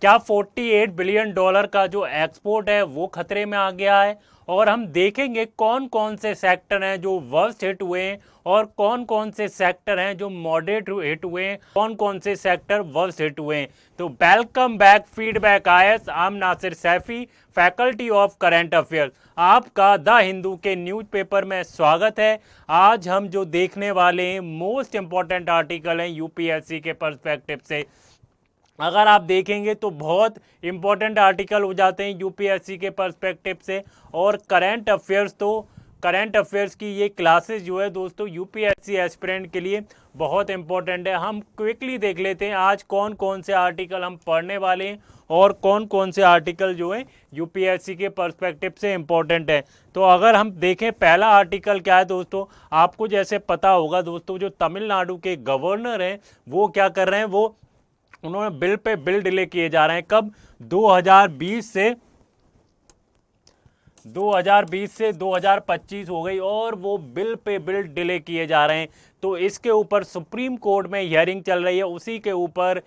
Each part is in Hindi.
क्या 48 बिलियन डॉलर का जो एक्सपोर्ट है वो खतरे में आ गया है। और हम देखेंगे कौन कौन से सेक्टर हैं जो वर्स्ट हिट हुए हैं और कौन कौन से सेक्टर हैं जो मॉडरेट हिट हुए हैं, कौन कौन से सेक्टर वर्स्ट हिट हुए हैं। तो वेलकम बैक फीडबैक आयस, I'm Nasir Saifi, faculty of current affairs. आपका द हिंदू के न्यूज़पेपर में स्वागत है। आज हम जो देखने वाले हैं मोस्ट इंपॉर्टेंट आर्टिकल हैं यूपीएससी के पर्सपेक्टिव से। अगर आप देखेंगे तो बहुत इंपॉर्टेंट आर्टिकल हो जाते हैं यूपीएससी के पर्सपेक्टिव से। और करंट अफेयर्स की ये क्लासेस जो है दोस्तों यूपीएससी एस्पिरेंट के लिए बहुत इंपॉर्टेंट है। हम क्विकली देख लेते हैं आज कौन कौन से आर्टिकल हम पढ़ने वाले हैं और कौन कौन से आर्टिकल जो है यूपीएससी के पर्सपेक्टिव से इंपॉर्टेंट है। तो अगर हम देखें पहला आर्टिकल क्या है दोस्तों, आपको जैसे पता होगा दोस्तों, जो तमिलनाडु के गवर्नर हैं वो क्या कर रहे हैं, उन्होंने बिल पे बिल डिले किए जा रहे हैं। कब? 2020 से 2025 हो गई और वो बिल पे बिल डिले किए जा रहे हैं। तो इसके ऊपर सुप्रीम कोर्ट में हियरिंग चल रही है, उसी के ऊपर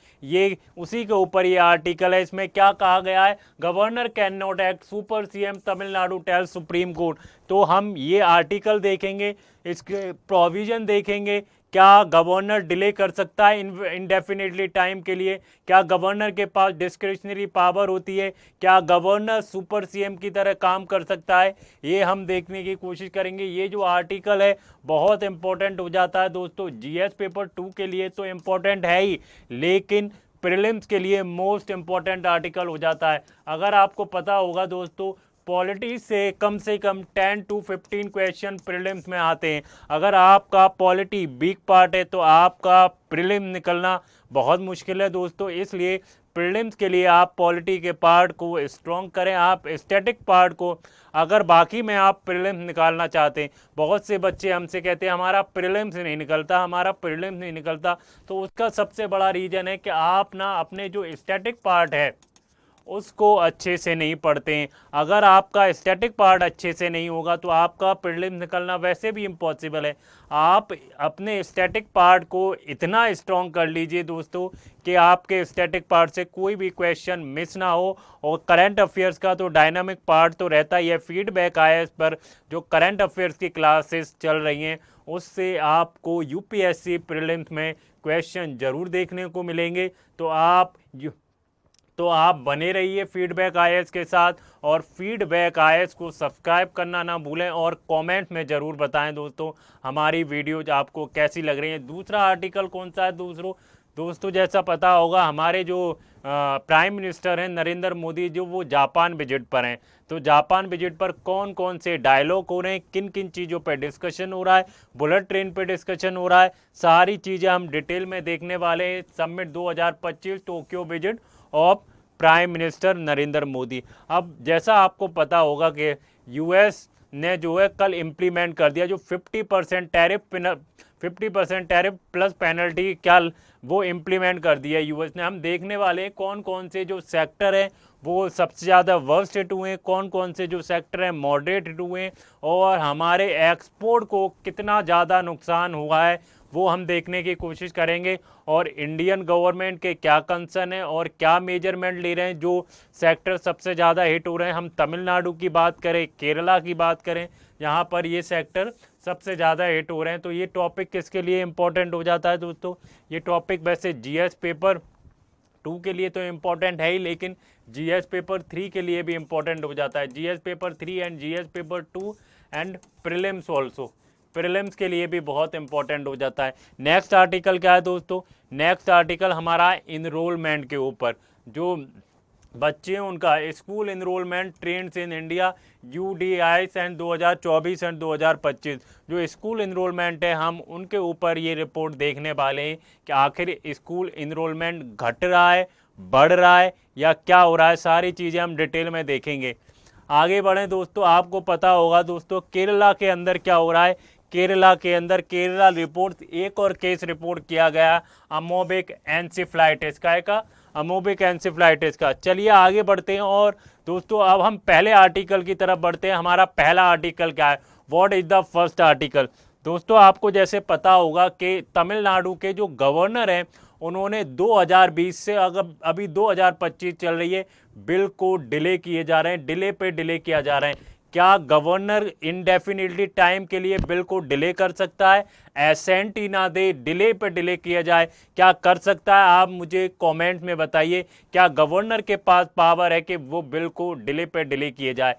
ये आर्टिकल है। इसमें क्या कहा गया है, governor can not act super CM Tamil Nadu tell supreme court. तो हम ये आर्टिकल देखेंगे, इसके प्रोविजन देखेंगे। क्या गवर्नर डिले कर सकता है इंडेफिनिटली टाइम के लिए? क्या गवर्नर के पास डिस्क्रिशनरी पावर होती है? क्या गवर्नर सुपर सीएम की तरह काम कर सकता है? ये हम देखने की कोशिश करेंगे। ये जो आर्टिकल है बहुत इंपॉर्टेंट हो जाता है दोस्तों। जीएस पेपर 2 के लिए तो इम्पोर्टेंट है ही, लेकिन प्रीलिम्स के लिए मोस्ट इंपॉर्टेंट आर्टिकल हो जाता है। अगर आपको पता होगा दोस्तों, पॉलिटी से कम 10 to 15 क्वेश्चन प्रीलिम्स में आते हैं। अगर आपका पॉलिटी वीक पार्ट है तो आपका प्रीलिम निकलना बहुत मुश्किल है दोस्तों। इसलिए प्रीलिम्स के लिए आप पॉलिटी के पार्ट को स्ट्रॉन्ग करें, आप स्टैटिक पार्ट को। अगर बाकी में आप प्रीलिम्स निकालना चाहते हैं, बहुत से बच्चे हमसे कहते हैं हमारा प्रीलिम्स नहीं निकलता, तो उसका सबसे बड़ा रीज़न है कि आप ना अपने जो स्टैटिक पार्ट है उसको अच्छे से नहीं पढ़ते हैं। अगर आपका स्टैटिक पार्ट अच्छे से नहीं होगा तो आपका प्रीलिम्स निकलना वैसे भी इम्पॉसिबल है। आप अपने स्टैटिक पार्ट को इतना स्ट्रॉन्ग कर लीजिए दोस्तों कि आपके स्टैटिक पार्ट से कोई भी क्वेश्चन मिस ना हो। और करंट अफेयर्स का तो डायनामिक पार्ट तो रहता ही है। फीडबैक आया इस पर, जो करंट अफेयर्स की क्लासेस चल रही हैं उससे आपको यूपीएससी प्रीलिम्स में क्वेश्चन ज़रूर देखने को मिलेंगे। तो आप बने रहिए फीडबैक आईएएस के साथ, और फीडबैक आईएएस को सब्सक्राइब करना ना भूलें और कमेंट में ज़रूर बताएं दोस्तों हमारी वीडियोज आपको कैसी लग रही हैं। दूसरा आर्टिकल कौन सा है दोस्तों, जैसा पता होगा हमारे जो प्राइम मिनिस्टर हैं नरेंद्र मोदी, जो वो जापान विजिट पर हैं। तो जापान विजिट पर कौन कौन से डायलॉग हो रहे हैं, किन किन चीज़ों पर डिस्कशन हो रहा है, बुलेट ट्रेन पर डिस्कशन हो रहा है, सारी चीज़ें हम डिटेल में देखने वाले हैं। Summit 2025 Tokyo visit of prime minister Narendra Modi. अब जैसा आपको पता होगा कि यूएस ने जो है कल इम्प्लीमेंट कर दिया जो 50% टैरिफ प्लस पेनल्टी, क्या वो इम्प्लीमेंट कर दिया यूएस ने। हम देखने वाले हैं कौन कौन से जो सेक्टर हैं वो सबसे ज़्यादा वर्स्ट हिट हुए हैं, कौन कौन से जो सेक्टर हैं मॉडरेट हिट हुए हैं, और हमारे एक्सपोर्ट को कितना ज़्यादा नुकसान हुआ है वो हम देखने की कोशिश करेंगे। और इंडियन गवर्नमेंट के क्या कंसर्न है और क्या मेजरमेंट ले रहे हैं जो सेक्टर सबसे ज़्यादा हिट हो रहे हैं। हम तमिलनाडु की बात करें, केरला की बात करें, यहाँ पर ये सेक्टर सबसे ज़्यादा हिट हो रहे हैं। तो ये टॉपिक किसके लिए इम्पोर्टेंट हो जाता है दोस्तों, ये टॉपिक वैसे जीएस पेपर 2 के लिए तो इम्पोर्टेंट है ही, लेकिन जीएस पेपर 3 के लिए भी इम्पोर्टेंट हो जाता है। GS paper 3 and GS paper 2 and prelims also, prelims के लिए भी बहुत इंपॉर्टेंट हो जाता है। नेक्स्ट आर्टिकल क्या है दोस्तों, नेक्स्ट आर्टिकल हमारा इनरोलमेंट के ऊपर। जो बच्चे हैं उनका school enrolment trends in India UDISE and 2024 and 2025, जो स्कूल इनरोलमेंट है हम उनके ऊपर ये रिपोर्ट देखने वाले हैं कि आखिर स्कूल इनरोलमेंट घट रहा है, बढ़ रहा है या क्या हो रहा है। सारी चीज़ें हम डिटेल में देखेंगे। आगे बढ़ें दोस्तों, आपको पता होगा दोस्तों केरला के अंदर क्या हो रहा है। केरला के अंदर केरला रिपोर्ट, एक और केस रिपोर्ट किया गया अमोबिक एंसेफ्लाइटिस का। चलिए आगे बढ़ते हैं और दोस्तों अब हम पहले आर्टिकल की तरफ बढ़ते हैं। हमारा पहला आर्टिकल क्या है, what is the first article. दोस्तों आपको जैसे पता होगा कि तमिलनाडु के जो गवर्नर हैं उन्होंने 2020 से अगर अभी 2025 चल रही है, बिल को डिले किए जा रहे हैं, डिले पे डिले किया जा रहा है। क्या गवर्नर इनडेफिनिटली टाइम के लिए बिल को डिले कर सकता है? एसेंट ही ना दे, डिले पे डिले किया जाए, क्या कर सकता है? आप मुझे कमेंट में बताइए, क्या गवर्नर के पास पावर है कि वो बिल को डिले पे डिले किए जाए?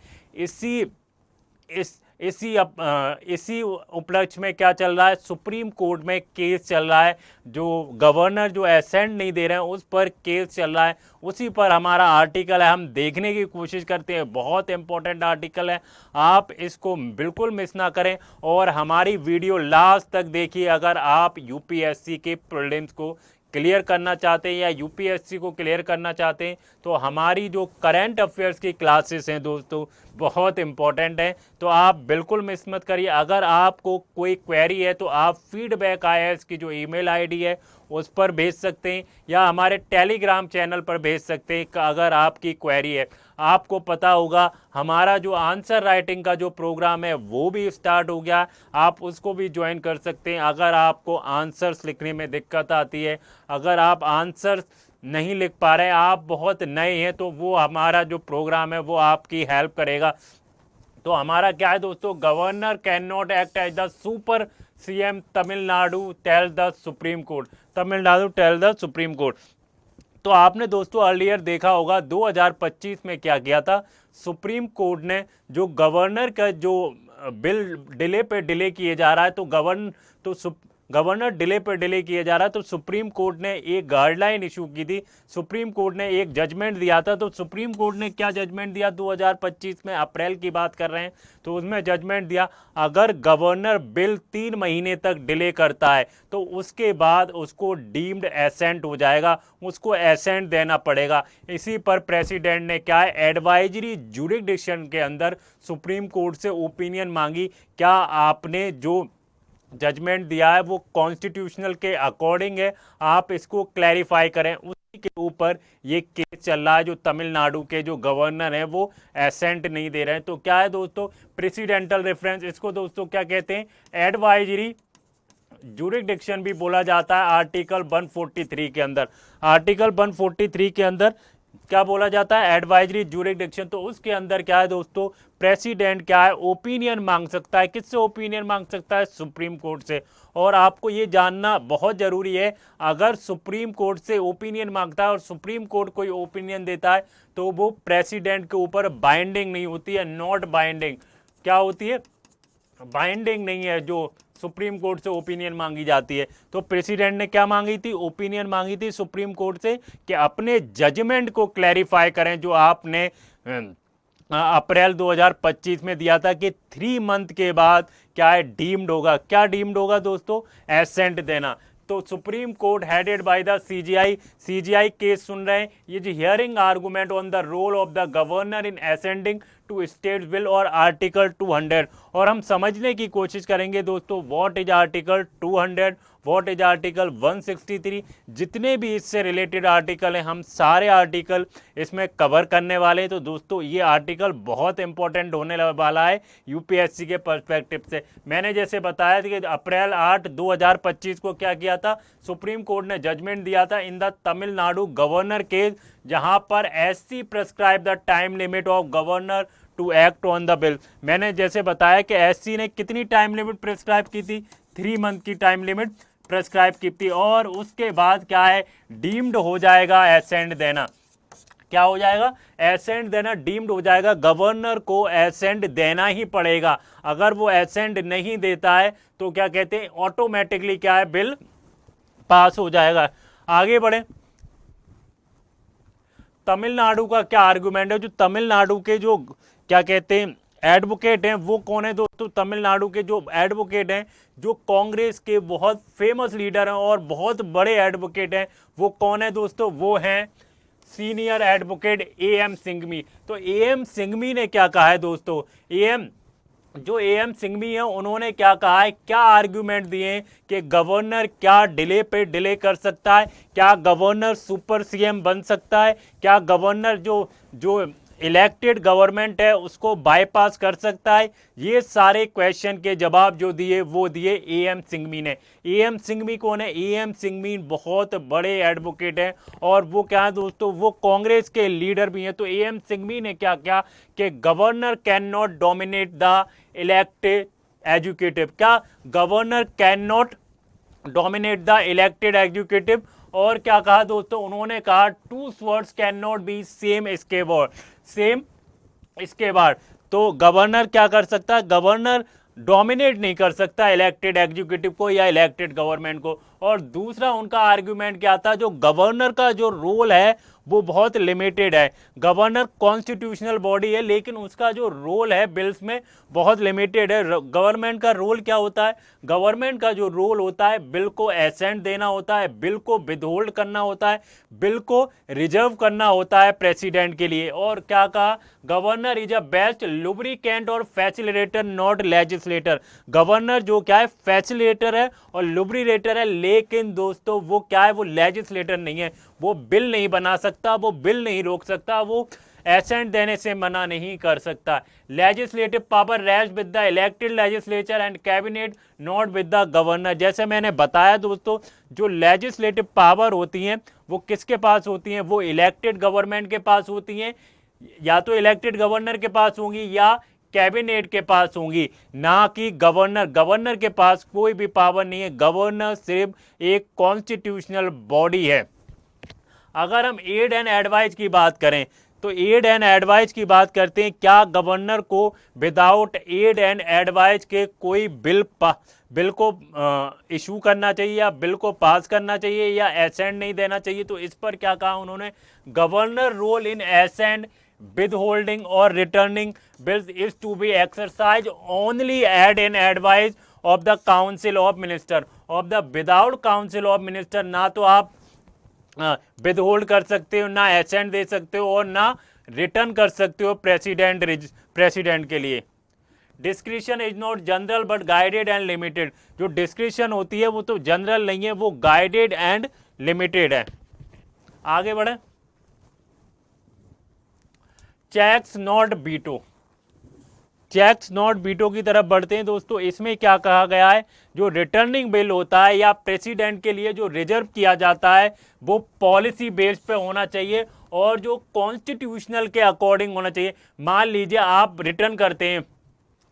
इसी उपलक्ष्य में क्या चल रहा है, सुप्रीम कोर्ट में केस चल रहा है, जो गवर्नर जो एसेंट नहीं दे रहे हैं उस पर केस चल रहा है। उसी पर हमारा आर्टिकल है, हम देखने की कोशिश करते हैं, बहुत इंपॉर्टेंट आर्टिकल है, आप इसको बिल्कुल मिस ना करें और हमारी वीडियो लास्ट तक देखिए। अगर आप यूपीएससी के प्रीलिम्स को क्लियर करना चाहते हैं या यूपीएससी को क्लियर करना चाहते हैं, तो हमारी जो करंट अफेयर्स की क्लासेस हैं दोस्तों, बहुत इंपॉर्टेंट हैं, तो आप बिल्कुल मिस मत करिए। अगर आपको कोई क्वेरी है तो आप फीडबैक IAS की जो ईमेल आईडी है उस पर भेज सकते हैं या हमारे टेलीग्राम चैनल पर भेज सकते हैं अगर आपकी क्वेरी है। आपको पता होगा हमारा जो आंसर राइटिंग का जो प्रोग्राम है वो भी स्टार्ट हो गया, आप उसको भी ज्वाइन कर सकते हैं। अगर आपको आंसर्स लिखने में दिक्कत आती है, अगर आप आंसर्स नहीं लिख पा रहे, आप बहुत नए हैं, तो वो हमारा जो प्रोग्राम है वो आपकी हेल्प करेगा। तो हमारा क्या है दोस्तों, governor can not act as the super CM Tamil Nadu tell the supreme court, Tamil Nadu tell the supreme court. तो आपने दोस्तों अर्लियर देखा होगा 2025 में क्या किया था, सुप्रीम कोर्ट ने जो गवर्नर का जो बिल डिले पे डिले किए जा रहा है, तो गवर्नर डिले पर डिले किया जा रहा है, तो सुप्रीम कोर्ट ने एक गाइडलाइन इशू की थी, सुप्रीम कोर्ट ने एक जजमेंट दिया था। तो सुप्रीम कोर्ट ने क्या जजमेंट दिया 2025 में, अप्रैल की बात कर रहे हैं, तो उसमें जजमेंट दिया अगर गवर्नर बिल 3 महीने तक डिले करता है तो उसके बाद उसको डीम्ड एसेंट हो जाएगा, उसको एसेंट देना पड़ेगा। इसी पर प्रेसिडेंट ने क्या है, एडवाइजरी जुरिडिक्शन के अंदर सुप्रीम कोर्ट से ओपिनियन मांगी, क्या आपने जो जजमेंट दिया है वो कॉन्स्टिट्यूशनल के अकॉर्डिंग है, आप इसको क्लैरिफाई करें। उसी के ऊपर ये केस चल रहा है, जो तमिलनाडु के जो गवर्नर हैं वो एसेंट नहीं दे रहे हैं। तो क्या है दोस्तों, प्रेसिडेंटल रेफरेंस, इसको दोस्तों क्या कहते हैं, एडवाइजरी जुरिडिक्शन भी बोला जाता है। आर्टिकल 143 के अंदर, आर्टिकल 143 के अंदर क्या बोला जाता है, एडवाइजरी जुरिडिक्शन। तो उसके अंदर क्या है दोस्तों, प्रेसिडेंट क्या है, ओपिनियन मांग सकता है। किससे ओपिनियन मांग सकता है, सुप्रीम कोर्ट से। और आपको ये जानना बहुत जरूरी है, अगर सुप्रीम कोर्ट से ओपिनियन मांगता है और सुप्रीम कोर्ट कोई ओपिनियन देता है तो वो प्रेसिडेंट के ऊपर बाइंडिंग नहीं होती है, नॉट बाइंडिंग। क्या होती है, बाइंडिंग नहीं है जो सुप्रीम कोर्ट से ओपिनियन मांगी जाती है। तो प्रेसिडेंट ने क्या मांगी थी, ओपिनियन मांगी थी सुप्रीम कोर्ट से कि अपने जजमेंट को क्लैरिफाई करें, जो आपने अप्रैल 2025 में दिया था कि 3 मंथ के बाद क्या है, डीम्ड होगा। क्या डीम्ड होगा दोस्तों, एसेंट देना। तो Supreme Court headed by the CGI case सुन रहे हैं, ये जो hearing argument on the role of the governor in assenting to state bill और आर्टिकल 200। और हम समझने की कोशिश करेंगे दोस्तों, what is article 200, what is article 163, जितने भी इससे रिलेटेड आर्टिकल हैं हम सारे आर्टिकल इसमें कवर करने वाले हैं। तो दोस्तों ये आर्टिकल बहुत इंपॉर्टेंट होने वाला है यूपीएससी के पर्सपेक्टिव से। मैंने जैसे बताया था कि अप्रैल 8, 2025 को क्या किया था, सुप्रीम कोर्ट ने जजमेंट दिया था in the Tamil Nadu governor case, जहां पर SC prescribe the time limit of governor to act on the bill. मैंने जैसे बताया कि SC ने कितनी टाइम लिमिट प्रेस्क्राइब की थी, 3 मंथ की टाइम लिमिट प्रेस्क्राइब की थी। और उसके बाद क्या है, डीम्ड हो जाएगा एसेंट देना। क्या हो जाएगा, एसेंट देना डीम्ड हो जाएगा। गवर्नर को एसेंट देना ही पड़ेगा। अगर वो एसेंट नहीं देता है तो क्या कहते हैं, ऑटोमेटिकली क्या है, बिल पास हो जाएगा। आगे बढ़े, तमिलनाडु का क्या आर्गुमेंट है। जो तमिलनाडु के जो क्या कहते हैं एडवोकेट हैं वो कौन है दोस्तों, तमिलनाडु के जो एडवोकेट हैं, जो कांग्रेस के बहुत फेमस लीडर हैं और बहुत बड़े एडवोकेट हैं, वो कौन है दोस्तों, वो हैं सीनियर एडवोकेट AM सिंघवी। तो AM सिंघवी ने क्या कहा है दोस्तों, AM सिंघवी है, उन्होंने क्या कहा है, क्या आर्ग्यूमेंट दिए हैं कि गवर्नर क्या डिले पे डिले कर सकता है, क्या गवर्नर सुपर CM बन सकता है, क्या गवर्नर जो इलेक्टेड गवर्नमेंट है उसको बाईपास कर सकता है? ये सारे क्वेश्चन के जवाब जो दिए वो दिए एएम सिंघवी ने। एएम सिंघवी कौन है? एएम सिंघवी बहुत बड़े एडवोकेट हैं और वो क्या है दोस्तों, वो कांग्रेस के लीडर भी हैं। तो एएम सिंघवी ने क्या किया कि governor can not dominate the elected executive, क्या governor can not dominate the elected executive. और क्या कहा दोस्तों, उन्होंने कहा two swords can not be same इसके बाद। तो गवर्नर क्या कर सकता है? गवर्नर डोमिनेट नहीं कर सकता इलेक्टेड एग्जीक्यूटिव को या इलेक्टेड गवर्नमेंट को। और दूसरा उनका आर्ग्यूमेंट क्या था, जो गवर्नर का जो रोल है वो बहुत लिमिटेड है। गवर्नर कॉन्स्टिट्यूशनल बॉडी है लेकिन उसका जो रोल है बिल्स में बहुत लिमिटेड है। गवर्नमेंट का रोल क्या होता है? गवर्नमेंट का जो रोल होता है बिल को एसेंट देना होता है, बिल को विदहोल्ड करना होता है, बिल को रिजर्व करना होता है प्रेसिडेंट के लिए। और क्या कहा, governor is a best lubricant और फैसिलिटेटर नॉट लेजिस्लेटर। गवर्नर जो क्या है, फैसिलिटेटर है और लुब्रिकेटर है, लेकिन दोस्तों वो क्या है, वो लेजिस्लेटर नहीं है। वो बिल नहीं बना सकता, वो बिल नहीं रोक सकता, वो एसेंट देने से मना नहीं कर सकता। Legislative power rest with the elected legislature and cabinet not with the governor. जैसे मैंने बताया दोस्तों, जो लेजिस्लेटिव पावर होती हैं वो किसके पास होती हैं? वो इलेक्टेड गवर्नमेंट के पास होती हैं, या तो इलेक्टेड गवर्नर के पास होंगी या कैबिनेट के पास होंगी, ना कि गवर्नर। गवर्नर के पास कोई भी पावर नहीं है, गवर्नर सिर्फ एक कॉन्स्टिट्यूशनल बॉडी है। अगर हम एड एंड एडवाइस की बात करें तो एड एंड एडवाइस की बात करते हैं, क्या गवर्नर को विदाउट एड एंड एडवाइस के कोई बिल को इशू करना चाहिए या बिल को पास करना चाहिए या एसेंट नहीं देना चाहिए? तो इस पर क्या कहा उन्होंने, governor role in assent withholding or returning bills is to be exercised only at an advice of the council of minister of the without council of minister। ना तो आप विदहोल्ड कर सकते हो, ना एसेंट दे सकते हो और ना रिटर्न कर सकते हो प्रेसिडेंट के लिए। Discretion is not general but guided and limited. जो डिस्क्रिशन होती है वो तो जनरल नहीं है, वो गाइडेड एंड लिमिटेड है। आगे बढ़े, checks not veto. Checks not veto की तरफ बढ़ते हैं दोस्तों। इसमें क्या कहा गया है, जो रिटर्निंग बिल होता है या प्रेसिडेंट के लिए जो रिजर्व किया जाता है वो पॉलिसी बेस पे होना चाहिए और जो कॉन्स्टिट्यूशनल के अकॉर्डिंग होना चाहिए। मान लीजिए आप रिटर्न करते हैं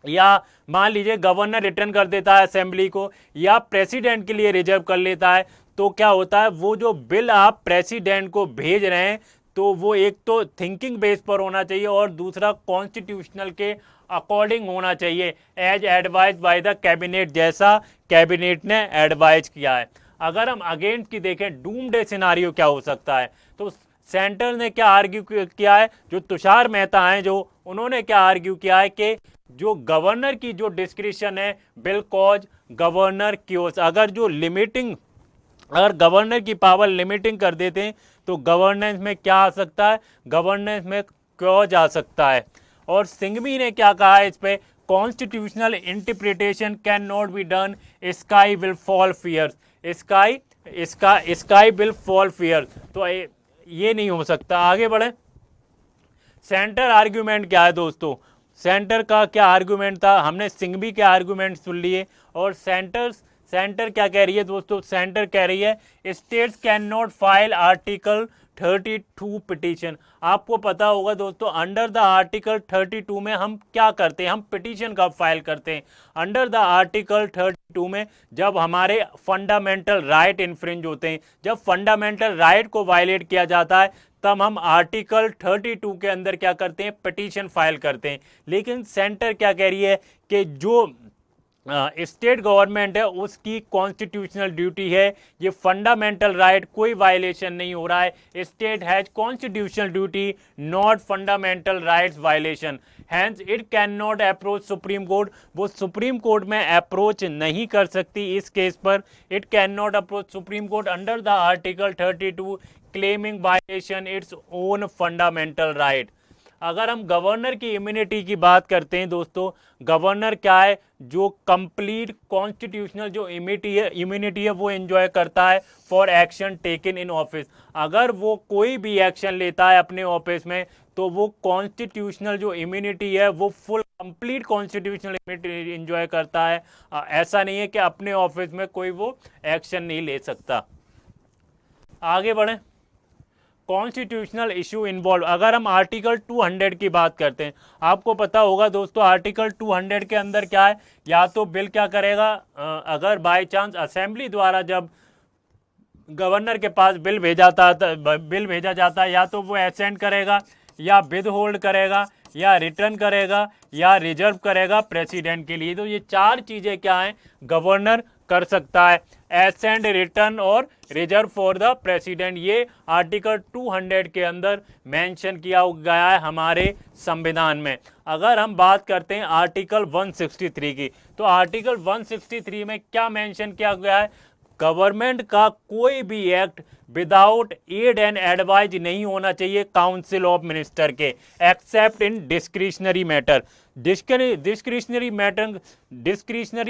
या मान लीजिए गवर्नर रिटर्न कर देता है असेंबली को या प्रेसिडेंट के लिए रिजर्व कर लेता है, तो क्या होता है, वो जो बिल आप प्रेसिडेंट को भेज रहे हैं तो वो एक तो थिंकिंग बेस पर होना चाहिए और दूसरा कॉन्स्टिट्यूशनल के अकॉर्डिंग होना चाहिए, as advise by the cabinet, जैसा कैबिनेट ने एडवाइज किया है। अगर हम अगेंस्ट की देखें, डूम डे सिनारियो क्या हो सकता है, तो सेंटर ने क्या आर्ग्यू किया है, जो तुषार मेहता हैं जो उन्होंने क्या आर्ग्यू किया है कि जो गवर्नर की जो डिस्क्रिशन है बिल कॉज गवर्नर क्योस। अगर गवर्नर की पावर लिमिटिंग कर देते हैं तो गवर्नेंस में क्या आ सकता है, गवर्नेंस में क्लॉज आ सकता है। और सिंघवी ने क्या कहा है इस पे, constitutional interpretation can not be done, sky will fall fierce, sky will fall fear. तो ये नहीं हो सकता। आगे बढ़े, सेंटर आर्ग्यूमेंट क्या है दोस्तों, सेंटर का क्या आर्ग्यूमेंट था, हमने सिंघवी के आर्ग्यूमेंट सुन लिए। और सेंटर क्या कह रही है दोस्तों, सेंटर कह रही है states can not file article 32 petition. आपको पता होगा दोस्तों, अंडर द आर्टिकल 32 में हम क्या करते हैं, हम पिटीशन का फाइल करते हैं। अंडर द आर्टिकल 32 में जब हमारे फंडामेंटल राइट इन्फ्रिंज होते हैं, जब फंडामेंटल राइट को वायलेट किया जाता है, तब हम आर्टिकल 32 के अंदर क्या करते हैं, पिटीशन फाइल करते हैं। लेकिन सेंटर क्या कह रही है कि जो स्टेट गवर्नमेंट है उसकी कॉन्स्टिट्यूशनल ड्यूटी है, ये फंडामेंटल राइट कोई वायलेशन नहीं हो रहा है, state has constitutional duty not fundamental rights violation, hence it can not approach Supreme Court. वो सुप्रीम कोर्ट में अप्रोच नहीं कर सकती इस केस पर, it can not approach Supreme Court under the article 32 claiming violation its own fundamental right. अगर हम गवर्नर की इम्यूनिटी की बात करते हैं दोस्तों, गवर्नर क्या है, जो कंप्लीट कॉन्स्टिट्यूशनल जो इम्यूनिटी है वो एंजॉय करता है for action taken in office. अगर वो कोई भी एक्शन लेता है अपने ऑफिस में तो वो कॉन्स्टिट्यूशनल जो इम्यूनिटी है वो full complete constitutional immunity enjoy करता है। ऐसा नहीं है कि अपने ऑफिस में कोई वो एक्शन नहीं ले सकता। आगे बढ़ें। कॉन्स्टिट्यूशनल इशू इन्वॉल्व, अगर हम आर्टिकल 200 की बात करते हैं, आपको पता होगा दोस्तों आर्टिकल 200 के अंदर क्या है, या तो बिल क्या करेगा, अगर बाय चांस असेंबली द्वारा जब गवर्नर के पास बिल भेजा जाता है, या तो वो एसेंट करेगा, या विद होल्ड करेगा, या रिटर्न करेगा, या रिजर्व करेगा प्रेसिडेंट के लिए। तो ये चार चीजें क्या हैं, गवर्नर कर सकता है, एसेंट, रिटर्न और रिजर्व फॉर द प्रेसिडेंट। ये आर्टिकल 200 के अंदर मेंशन किया गया है हमारे संविधान में। अगर हम बात करते हैं आर्टिकल 163 की, तो आर्टिकल 163 में क्या मेंशन किया गया है, गवर्नमेंट का कोई भी act without aid and advise नहीं होना चाहिए काउंसिल ऑफ मिनिस्टर के, except in discretionary matter. Discretionary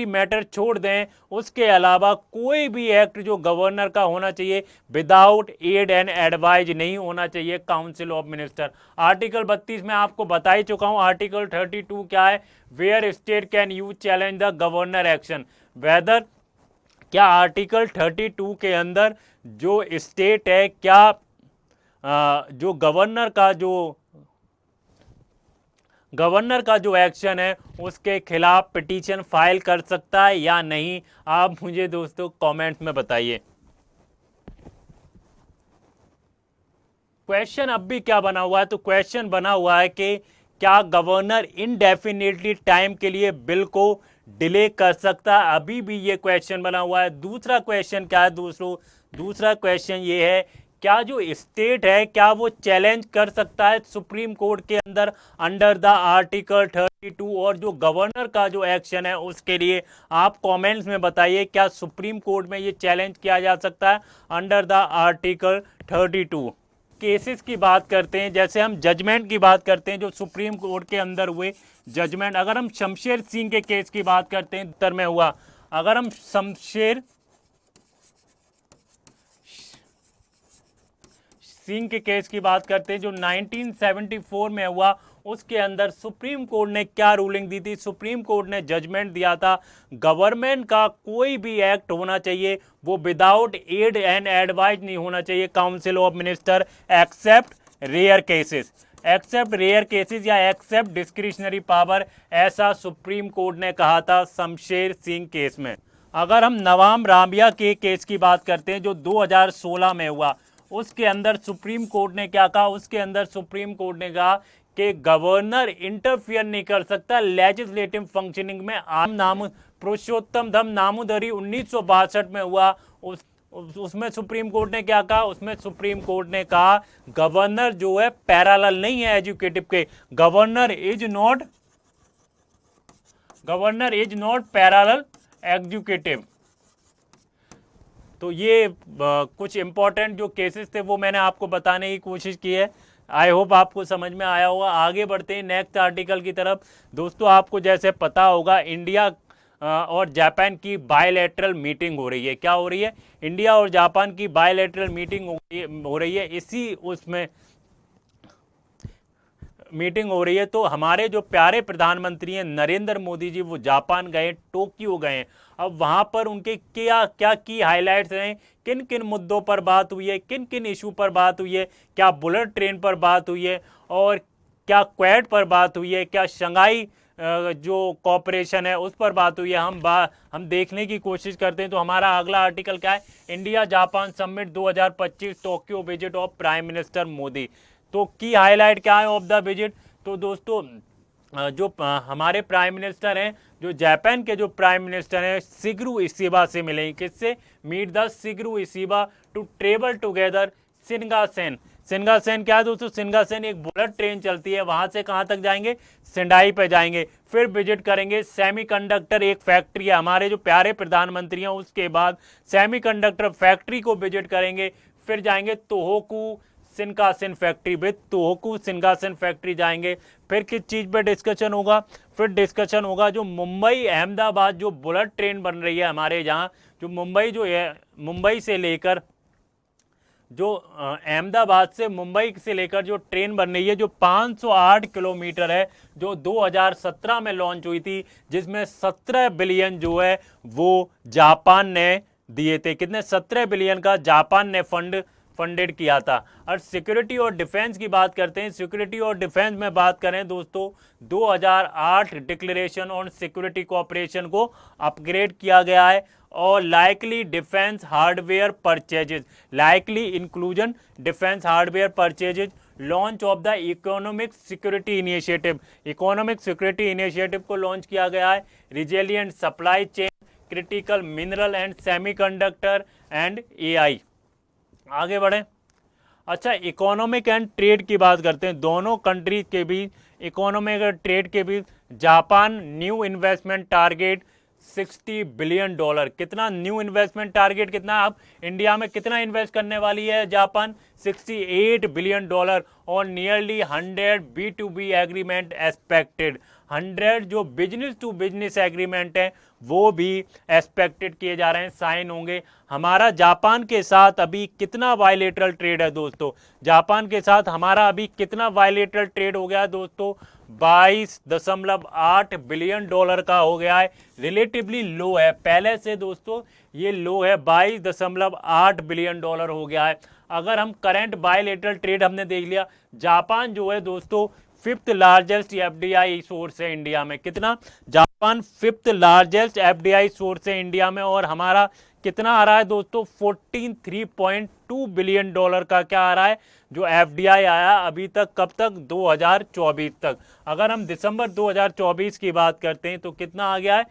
matter छोड़ दें, उसके अलावा कोई भी एक्ट जो गवर्नर का होना चाहिए विदाउट एड एंड एडवाइज नहीं होना चाहिए काउंसिल ऑफ मिनिस्टर। आर्टिकल 32 में आपको बता ही चुका हूं। आर्टिकल 32 क्या है, where state can use challenge the governor action, whether, क्या आर्टिकल 32 के अंदर जो स्टेट है, क्या जो गवर्नर का जो एक्शन है उसके खिलाफ पिटीशन फाइल कर सकता है या नहीं, आप मुझे दोस्तों कमेंट में बताइए। क्वेश्चन अब भी क्या बना हुआ है, तो क्वेश्चन बना हुआ है कि क्या गवर्नर इनडेफिनेटली टाइम के लिए बिल को डिले कर सकता है, अभी भी ये क्वेश्चन बना हुआ है। दूसरा क्वेश्चन क्या है दोस्तों, दूसरा क्वेश्चन ये है, क्या जो स्टेट है क्या वो चैलेंज कर सकता है सुप्रीम कोर्ट के अंदर अंडर द आर्टिकल 32, और जो गवर्नर का जो एक्शन है उसके लिए आप कमेंट्स में बताइए क्या सुप्रीम कोर्ट में ये चैलेंज किया जा सकता है अंडर द आर्टिकल 32। केसेस की बात करते हैं, जैसे हम जजमेंट की बात करते हैं जो सुप्रीम कोर्ट के अंदर हुए जजमेंट, अगर हम शमशेर सिंह के केस की बात करते हैं उत्तर में हुआ, अगर हम शमशेर सिंह के केस की बात करते हैं जो 1974 में हुआ, उसके अंदर सुप्रीम कोर्ट ने क्या रूलिंग दी थी, सुप्रीम कोर्ट ने जजमेंट दिया था गवर्नमेंट का कोई भी एक्ट होना चाहिए वो विदाउट एड एंड एडवाइज नहीं होना चाहिए council of minister, except rare cases, except rare cases या एक्सेप्ट डिस्क्रिशनरी पावर, ऐसा सुप्रीम कोर्ट ने कहा था शमशेर सिंह केस में। अगर हम नवाब राबिया के केस की बात करते हैं जो 2016 में हुआ, उसके अंदर सुप्रीम कोर्ट ने क्या कहा, उसके अंदर सुप्रीम कोर्ट ने कहा कि गवर्नर इंटरफियर नहीं कर सकता लेजिस्लेटिव फंक्शनिंग में। आम नाम पुरुषोत्तम धम नामोदरी 1962 में हुआ, उसमें सुप्रीम कोर्ट ने क्या कहा, उसमें सुप्रीम कोर्ट ने कहा गवर्नर जो है पैरेलल नहीं है एजुकेटिव के, governor is not parallel executive. तो ये कुछ इंपॉर्टेंट जो केसेस थे वो मैंने आपको बताने की कोशिश की है। आई होप आपको समझ में आया होगा। आगे बढ़ते हैं नेक्स्ट आर्टिकल की तरफ। दोस्तों आपको जैसे पता होगा इंडिया और जापान की बायलैटरल मीटिंग हो रही है। क्या हो रही है, इंडिया और जापान की बायलैटरल मीटिंग हो रही है। इसी उसमें मीटिंग हो रही है, तो हमारे जो प्यारे प्रधानमंत्री हैं नरेंद्र मोदी जी वो जापान गए, टोक्यो गए। अब वहाँ पर उनके क्या क्या की हाइलाइट्स हैं, किन किन मुद्दों पर बात हुई है, किन किन इशू पर बात हुई है, क्या बुलेट ट्रेन पर बात हुई है, और क्या क्वेड पर बात हुई है, क्या शंघाई जो कॉपरेशन है उस पर बात हुई है, हम देखने की कोशिश करते हैं। तो हमारा अगला आर्टिकल क्या है, India Japan summit 2025 Tokyo visit of prime minister Modi. तो की हाईलाइट क्या है ऑफ द विजिट, तो दोस्तों जो हमारे प्राइम मिनिस्टर हैं, जो जापान के जो प्राइम मिनिस्टर हैं शिगेरू इशिबा से मिलेंगे। किससे, meet the Shigeru Ishiba to travel together Shinkansen. Shinkansen क्या है दोस्तों, शिनगासेन एक बुलेट ट्रेन चलती है, वहां से कहां तक जाएंगे, सेंडाई पे जाएंगे। फिर विजिट करेंगे सेमीकंडक्टर एक फैक्ट्री है, हमारे जो प्यारे प्रधानमंत्री हैं उसके बाद सेमीकंडक्टर फैक्ट्री को विजिट करेंगे। फिर जाएंगे Tohoku Shinkansen factory, with Tohoku Shinkansen factory जाएंगे। फिर किस चीज़ पे डिस्कशन होगा, फिर डिस्कशन होगा जो मुंबई अहमदाबाद जो बुलेट ट्रेन बन रही है हमारे यहाँ, जो मुंबई जो है, मुंबई से लेकर जो अहमदाबाद से मुंबई से लेकर जो ट्रेन बन रही है, जो 508 किलोमीटर है, जो 2017 में लॉन्च हुई थी, जिसमें 17 बिलियन जो है वो जापान ने दिए थे। कितने? 17 बिलियन का जापान ने फंडेड किया था। और सिक्योरिटी और डिफेंस की बात करते हैं। सिक्योरिटी और डिफेंस में बात करें दोस्तों, 2008 डिक्लेरेशन ऑन सिक्योरिटी कोऑपरेशन को अपग्रेड किया गया है। और likely defence hardware purchases, likely inclusion defence hardware purchases, launch of the economic security initiative, economic security initiative को लॉन्च किया गया है। Resilient supply chain, critical mineral and semiconductor and AI. आगे बढ़े। अच्छा, इकोनॉमिक एंड ट्रेड की बात करते हैं। दोनों कंट्रीज के बीच, इकोनॉमिक और ट्रेड के बीच, Japan new investment target $60 billion. कितना न्यू इन्वेस्टमेंट टारगेट? कितना? अब इंडिया में कितना इन्वेस्ट करने वाली है जापान? $68 बिलियन। और नियरली 100 B2B एग्रीमेंट एक्सपेक्टेड। 100 जो बिजनेस टू बिजनेस एग्रीमेंट है वो भी एक्सपेक्टेड किए जा रहे हैं, साइन होंगे। हमारा जापान के साथ अभी कितना बायलेटरल ट्रेड है दोस्तों? जापान के साथ हमारा अभी कितना बायलेटरल ट्रेड हो गया है दोस्तों? $22.8 बिलियन का हो गया है। रिलेटिवली लो है, पहले से दोस्तों ये लो है, $22.8 बिलियन हो गया है। अगर हम करंट बायलेटरल ट्रेड हमने देख लिया, जापान जो है दोस्तों 5th लार्जेस्ट एफडीआई सोर्स है इंडिया में। कितना? Japan 5th largest FDI source है इंडिया में। और हमारा कितना आ रहा है दोस्तों? $43.2 बिलियन का क्या आ रहा है जो एफडीआई आया अभी तक। कब तक? 2024 तक। अगर हम दिसंबर 2024 की बात करते हैं तो कितना आ गया है?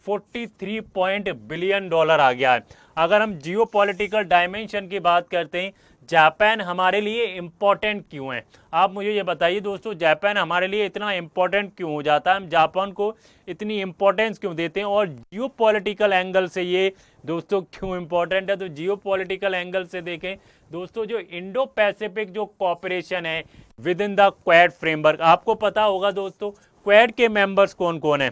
43 बिलियन आ गया है। अगर हम जियोपॉलिटिकल डायमेंशन की बात करते हैं, जापान हमारे लिए इंपॉर्टेंट क्यों है? आप मुझे ये बताइए दोस्तों, जापान हमारे लिए इतना इंपॉर्टेंट क्यों हो जाता है? हम जापान को इतनी इंपॉर्टेंस क्यों देते हैं? और जियोपॉलिटिकल एंगल से ये दोस्तों क्यों इंपॉर्टेंट है? तो जियोपॉलिटिकल एंगल से देखें दोस्तों, जो इंडो पैसिफिक जो कॉपरेशन है with in the quad framework, आपको पता होगा दोस्तों क्वाड के मेंबर्स कौन कौन है?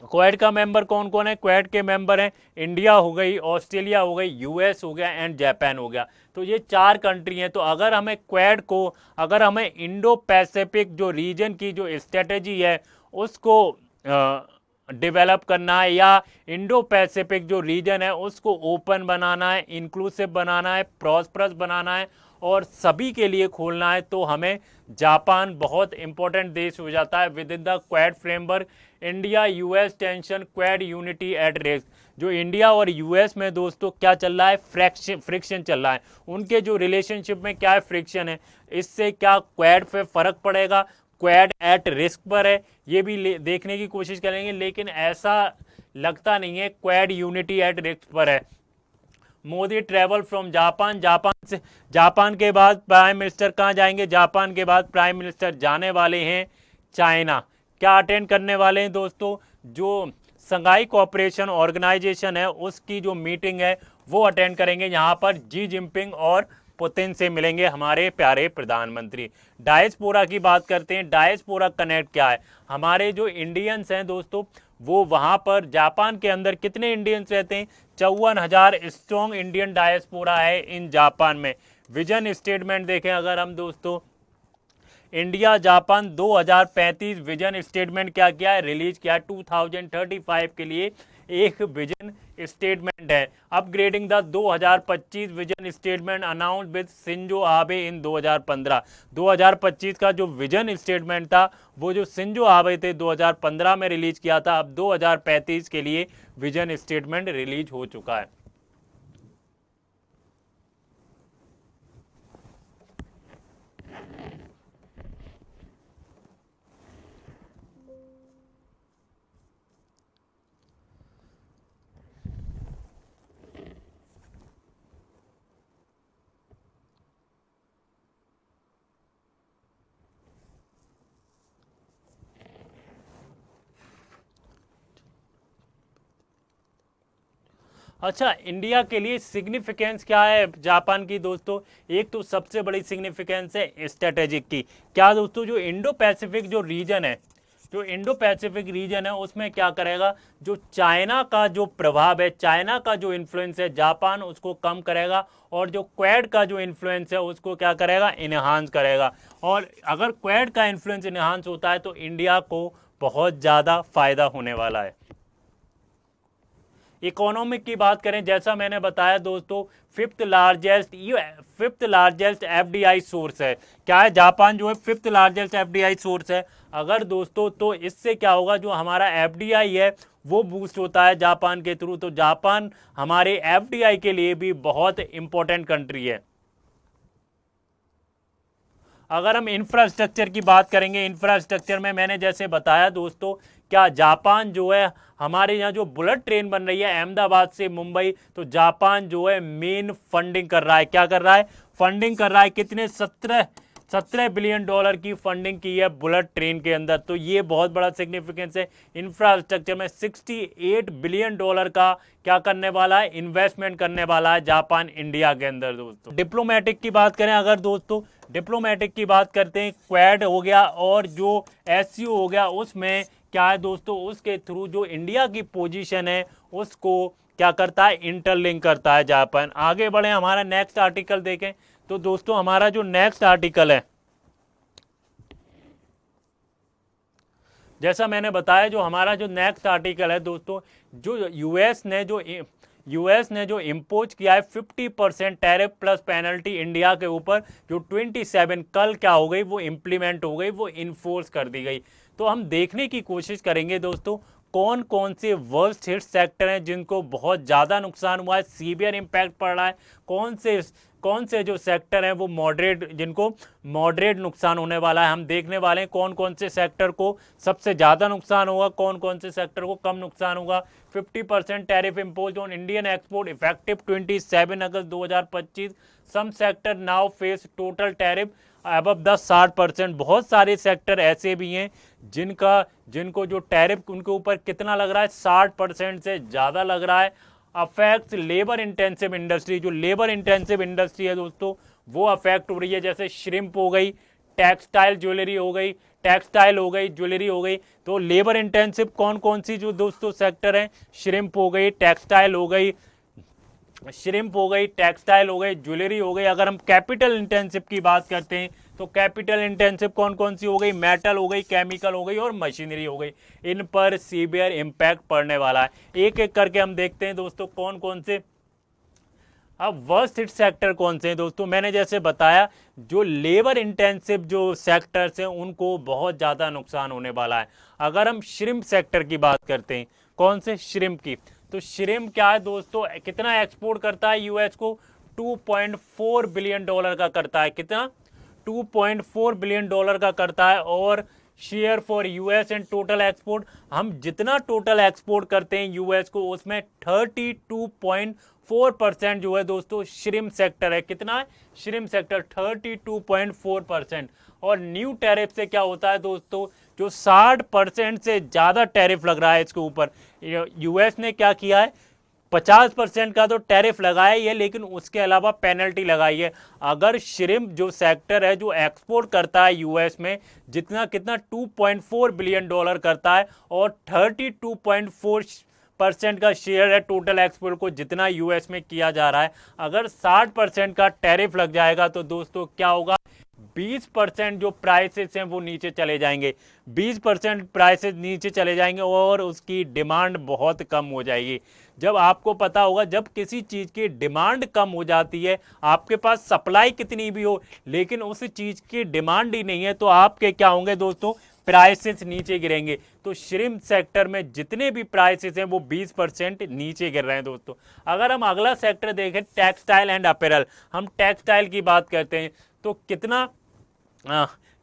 क्वाड का मेंबर कौन कौन है? क्वाड के मेंबर हैं इंडिया हो गई, ऑस्ट्रेलिया हो गई, यूएस हो गया एंड जापान हो गया। तो ये 4 कंट्री हैं। तो अगर हमें क्वाड को, अगर हमें इंडो पैसिफिक जो रीजन की जो स्ट्रेटेजी है उसको डेवलप करना है, या इंडो पैसिफिक जो रीजन है उसको ओपन बनाना है, इंक्लूसिव बनाना है, प्रॉस्परस बनाना है और सभी के लिए खोलना है, तो हमें जापान बहुत इंपॉर्टेंट देश हो जाता है with in the quad framework. India US tension, quad unity at risk. जो इंडिया और यूएस में दोस्तों क्या चल रहा है? फ्रिक्शन चल रहा है। उनके जो रिलेशनशिप में क्या है? फ्रिक्शन है। इससे क्या क्वाड पे फर्क पड़ेगा? क्वाड एट रिस्क पर है, ये भी देखने की कोशिश करेंगे, लेकिन ऐसा लगता नहीं है क्वाड यूनिटी एट रिस्क पर है। Modi travel from Japan, Japan के बाद प्राइम मिनिस्टर कहाँ जाएंगे? जापान के बाद प्राइम मिनिस्टर जाने वाले हैं चाइना। क्या अटेंड करने वाले हैं दोस्तों? जो संघाई कोऑपरेशन ऑर्गेनाइजेशन है उसकी जो मीटिंग है वो अटेंड करेंगे। यहाँ पर जी जिनपिंग और पुतिन से मिलेंगे हमारे प्यारे प्रधानमंत्री। डायस्पोरा की बात करते हैं। डायस्पोरा कनेक्ट क्या है? हमारे जो इंडियंस हैं दोस्तों वो वहाँ पर जापान के अंदर कितने इंडियंस रहते हैं? 54,000 स्ट्रॉन्ग इंडियन डायस्पोरा है इन जापान में। विजन स्टेटमेंट देखें अगर हम दोस्तों, इंडिया जापान 2035 विजन स्टेटमेंट क्या किया है? रिलीज किया है। 2035 के लिए एक विजन स्टेटमेंट है। Upgrading the 2025 vision statement announce with Shinzo Abe in 2015। 2025 का जो विजन स्टेटमेंट था वो जो शिंजो आबे थे 2015 में रिलीज किया था। अब 2035 के लिए विजन स्टेटमेंट रिलीज हो चुका है। अच्छा, इंडिया के लिए सिग्निफिकेंस क्या है जापान की दोस्तों? एक तो सबसे बड़ी सिग्निफिकेंस है स्ट्रेटेजिक की। क्या दोस्तों? जो इंडो पैसिफिक जो रीजन है, जो इंडो पैसिफिक रीजन है उसमें क्या करेगा, जो चाइना का जो प्रभाव है, चाइना का जो इन्फ्लुएंस है, जापान उसको कम करेगा, और जो क्वाड का जो इन्फ्लुएंस है उसको क्या करेगा, इनहांस करेगा। और अगर क्वाड का इन्फ्लुएंस इनहांस होता है तो इंडिया को बहुत ज़्यादा फायदा होने वाला है। इकोनॉमिक की बात करें, जैसा मैंने बताया दोस्तों, फिफ्थ लार्जेस्ट एफडीआई सोर्स है। क्या है, जापान जो है फिफ्थ लार्जेस्ट एफडीआई सोर्स है। अगर दोस्तों, तो इससे क्या होगा, जो हमारा एफडीआई है वो बूस्ट होता है जापान के थ्रू, तो जापान हमारे एफडीआई के लिए भी बहुत इंपॉर्टेंट कंट्री है। अगर हम इंफ्रास्ट्रक्चर की बात करेंगे, इंफ्रास्ट्रक्चर में मैंने जैसे बताया दोस्तों, क्या जापान जो है, हमारे यहाँ जो बुलेट ट्रेन बन रही है अहमदाबाद से मुंबई, तो जापान जो है मेन फंडिंग कर रहा है। क्या कर रहा है, फंडिंग कर रहा है। कितने, 17 बिलियन डॉलर की फंडिंग की है बुलेट ट्रेन के अंदर, तो ये बहुत बड़ा सिग्निफिकेंस है। इंफ्रास्ट्रक्चर में 68 बिलियन डॉलर का क्या करने वाला है, इन्वेस्टमेंट करने वाला है जापान इंडिया के अंदर। दोस्तों डिप्लोमेटिक की बात करें, अगर दोस्तों डिप्लोमेटिक की बात करते हैं, क्वाड हो गया और जो एससीओ हो गया, उसमें क्या है दोस्तों, उसके थ्रू जो इंडिया की पोजीशन है उसको क्या करता है, इंटरलिंक करता है जापान। आगे बढ़े, हमारा नेक्स्ट आर्टिकल देखें, तो दोस्तों हमारा जो नेक्स्ट आर्टिकल है, जैसा मैंने बताया, जो हमारा जो नेक्स्ट आर्टिकल है दोस्तों, जो यूएस ने जो इम्पोज किया है 50% टैरिफ प्लस पेनल्टी इंडिया के ऊपर, जो 27 कल क्या हो गई, वो इम्प्लीमेंट हो गई, वो इन्फोर्स कर दी गई। तो हम देखने की कोशिश करेंगे दोस्तों, कौन कौन से वर्स्ट हिट सेक्टर हैं जिनको बहुत ज़्यादा नुकसान हुआ है, सीवियर इम्पैक्ट पड़ रहा है, कौन से जो सेक्टर हैं वो मॉडरेट, जिनको मॉडरेट नुकसान होने वाला है। हम देखने वाले हैं कौन कौन से सेक्टर को सबसे ज़्यादा नुकसान होगा, कौन कौन से सेक्टर को कम नुकसान होगा। 50% tariff impose on Indian export effective 27 अगस्त 2025। Some sector now face total tariff above the 60%। बहुत सारे सेक्टर ऐसे भी हैं जिनको जो टैरिफ उनके ऊपर कितना लग रहा है, 60% से ज़्यादा लग रहा है। अफेक्ट्स लेबर इंटेंसिव इंडस्ट्री, जो लेबर इंटेंसिव इंडस्ट्री है दोस्तों वो अफेक्ट हो रही है, जैसे श्रिम्प हो गई, टेक्सटाइल ज्वेलरी हो गई, ज्वेलरी हो गई। तो लेबर इंटेंसिव कौन कौन सी जो दोस्तों सेक्टर हैं, श्रिम्प हो गई, टेक्सटाइल हो गई, ज्वेलरी हो गई। अगर हम कैपिटल इंटेंसिव की बात करते हैं, तो कैपिटल इंटेंसिव कौन कौन सी हो गई, मेटल हो गई, केमिकल हो गई और मशीनरी हो गई। इन पर सीवियर इम्पैक्ट पड़ने वाला है। एक एक करके हम देखते हैं दोस्तों कौन कौन से। अब वर्स्ट हिट सेक्टर कौन से हैं दोस्तों, मैंने जैसे बताया, जो लेबर इंटेंसिव जो सेक्टर्स हैं उनको बहुत ज़्यादा नुकसान होने वाला है। अगर हम श्रिम्प सेक्टर की बात करते हैं, कौन से, श्रिम्प की, तो श्रिम्प क्या है दोस्तों, कितना एक्सपोर्ट करता है यूएस को, 2.4 बिलियन डॉलर का करता है। कितना, 2.4 बिलियन डॉलर का करता है। और share for US and total export, हम जितना टोटल एक्सपोर्ट करते हैं यूएस को, उसमें 32.4% जो है दोस्तों श्रिम्प सेक्टर है। कितना है, श्रिम्प सेक्टर 32.4%। और न्यू टैरिफ से क्या होता है दोस्तों, जो 60% से ज़्यादा टैरिफ लग रहा है इसके ऊपर। यूएस ने क्या किया है, 50% का तो टैरिफ लगाया ही है, लेकिन उसके अलावा पेनल्टी लगाई है। अगर श्रिम्प जो सेक्टर है जो एक्सपोर्ट करता है यूएस में, कितना 2.4 बिलियन डॉलर करता है, और 32.4% का शेयर है टोटल एक्सपोर्ट को जितना यूएस में किया जा रहा है। अगर 60% का टैरिफ लग जाएगा तो दोस्तों क्या होगा, 20% जो प्राइसेस हैं वो नीचे चले जाएंगे, 20% प्राइसेस नीचे चले जाएंगे और उसकी डिमांड बहुत कम हो जाएगी। जब आपको पता होगा, जब किसी चीज़ की डिमांड कम हो जाती है, आपके पास सप्लाई कितनी भी हो लेकिन उस चीज़ की डिमांड ही नहीं है, तो आपके क्या होंगे दोस्तों, प्राइसेस नीचे गिरेंगे। तो श्रिम्प सेक्टर में जितने भी प्राइसेस हैं वो 20% नीचे गिर रहे हैं दोस्तों। अगर हम अगला सेक्टर देखें, टेक्सटाइल एंड अपैरल, हम टेक्सटाइल की बात करते हैं, तो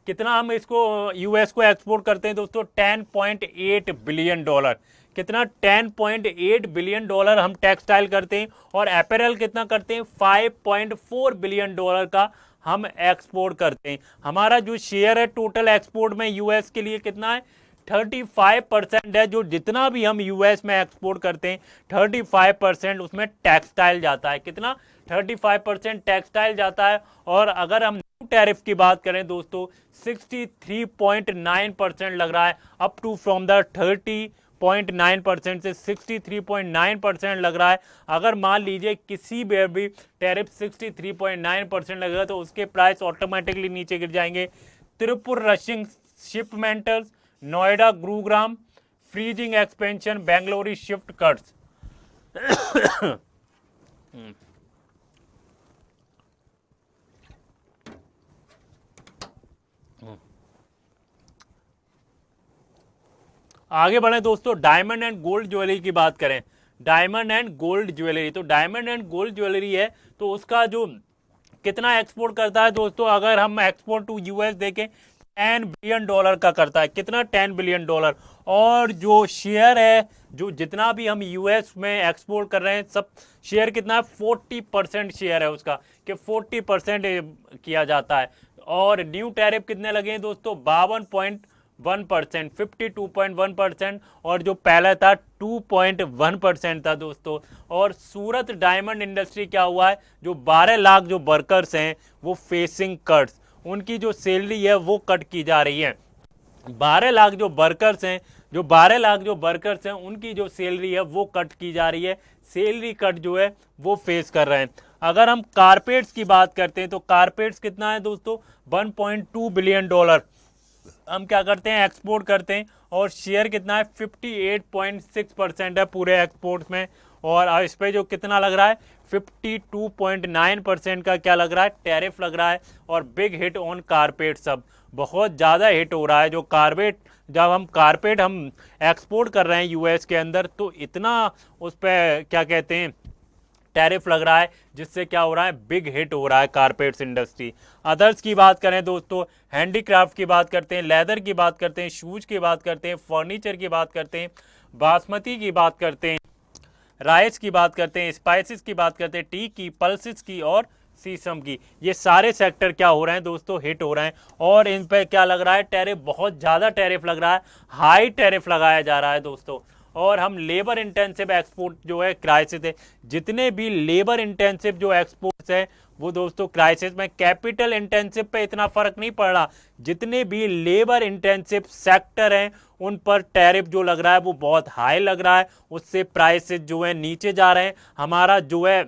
कितना हम इसको यूएस को एक्सपोर्ट करते हैं दोस्तों, 10.8 बिलियन डॉलर। कितना, 10.8 बिलियन डॉलर हम टेक्सटाइल करते हैं। और अपैरल कितना करते हैं, 5.4 बिलियन डॉलर का हम एक्सपोर्ट करते हैं। हमारा जो शेयर है टोटल एक्सपोर्ट में यूएस के लिए कितना है, 35% है। जो जितना भी हम यूएस में एक्सपोर्ट करते हैं 35% उसमें टेक्सटाइल जाता है। कितना, 35% टेक्सटाइल जाता है। और अगर हम टैरिफ की बात करें दोस्तों 63.9% लग रहा है, अप टू फ्रॉम द 30.9% से 63.9% लग रहा है। अगर मान लीजिए किसी भी टैरिफ 63.9% लगेगा तो उसके प्राइस ऑटोमेटिकली नीचे गिर जाएंगे। Tiruppur rushing shipments, Noida Gurugram freezing expansion, Bengaluru shift cuts. आगे बढ़े दोस्तों, डायमंड एंड गोल्ड ज्वेलरी की बात करें। डायमंड एंड गोल्ड ज्वेलरी, तो डायमंड एंड गोल्ड ज्वेलरी है तो उसका जो कितना एक्सपोर्ट करता है दोस्तों, अगर हम एक्सपोर्ट टू यूएस देखें $10 बिलियन का करता है। कितना? $10 बिलियन। और जो शेयर है, जो जितना भी हम यूएस में एक्सपोर्ट कर रहे हैं सब शेयर कितना है, 40% शेयर है उसका, कि 40% किया जाता है। और न्यू टैरिफ कितने लगे हैं दोस्तों? 52.1%, 52.1%, और जो पहला था 2.1% था दोस्तों। और सूरत डायमंड इंडस्ट्री क्या हुआ है, जो 12 लाख जो वर्कर्स हैं वो फेसिंग कट्स, उनकी जो सैलरी है वो कट की जा रही है। 12 लाख जो वर्कर्स हैं, उनकी जो सैलरी है वो कट की जा रही है, सैलरी कट जो है वो फेस कर रहे हैं। अगर हम कारपेट्स की बात करते हैं तो कारपेट्स कितना है दोस्तों? $1.2 बिलियन हम क्या करते हैं, एक्सपोर्ट करते हैं, और शेयर कितना है, 58.6% है पूरे एक्सपोर्ट्स में। और इस पे जो कितना लग रहा है, 52.9% का क्या लग रहा है, टैरिफ लग रहा है। और बिग हिट ऑन कारपेट, सब बहुत ज़्यादा हिट हो रहा है। जो कारपेट, जब हम कारपेट हम एक्सपोर्ट कर रहे हैं यूएस के अंदर, तो इतना उस पर क्या कहते हैं, टैरिफ लग रहा है, जिससे क्या हो रहा है, बिग हिट हो रहा है कारपेट्स इंडस्ट्री। अदर्स की बात करें दोस्तों, हैंडीक्राफ्ट की बात करते हैं, लेदर की बात करते हैं, शूज की बात करते हैं, फर्नीचर की बात करते हैं, बासमती की बात करते हैं, राइस की बात करते हैं, स्पाइसेस की बात करते हैं, टी की, पल्सेस की और सीसम की। ये सारे सेक्टर क्या हो रहे हैं दोस्तों, हिट हो रहे हैं। और इन पे क्या लग रहा है, टैरिफ, बहुत ज़्यादा टैरिफ लग रहा है, हाई टैरिफ लगाया जा रहा है दोस्तों। और हम लेबर इंटेंसिव एक्सपोर्ट जो है क्राइसिस है, जितने भी लेबर इंटेंसिव जो एक्सपोर्ट्स है वो दोस्तों क्राइसिस में। कैपिटल इंटेंसिव पे इतना फर्क नहीं पड़ रहा, जितने भी लेबर इंटेंसिव सेक्टर हैं उन पर टैरिफ जो लग रहा है वो बहुत हाई लग रहा है, उससे प्राइसेस जो है नीचे जा रहे हैं। हमारा जो है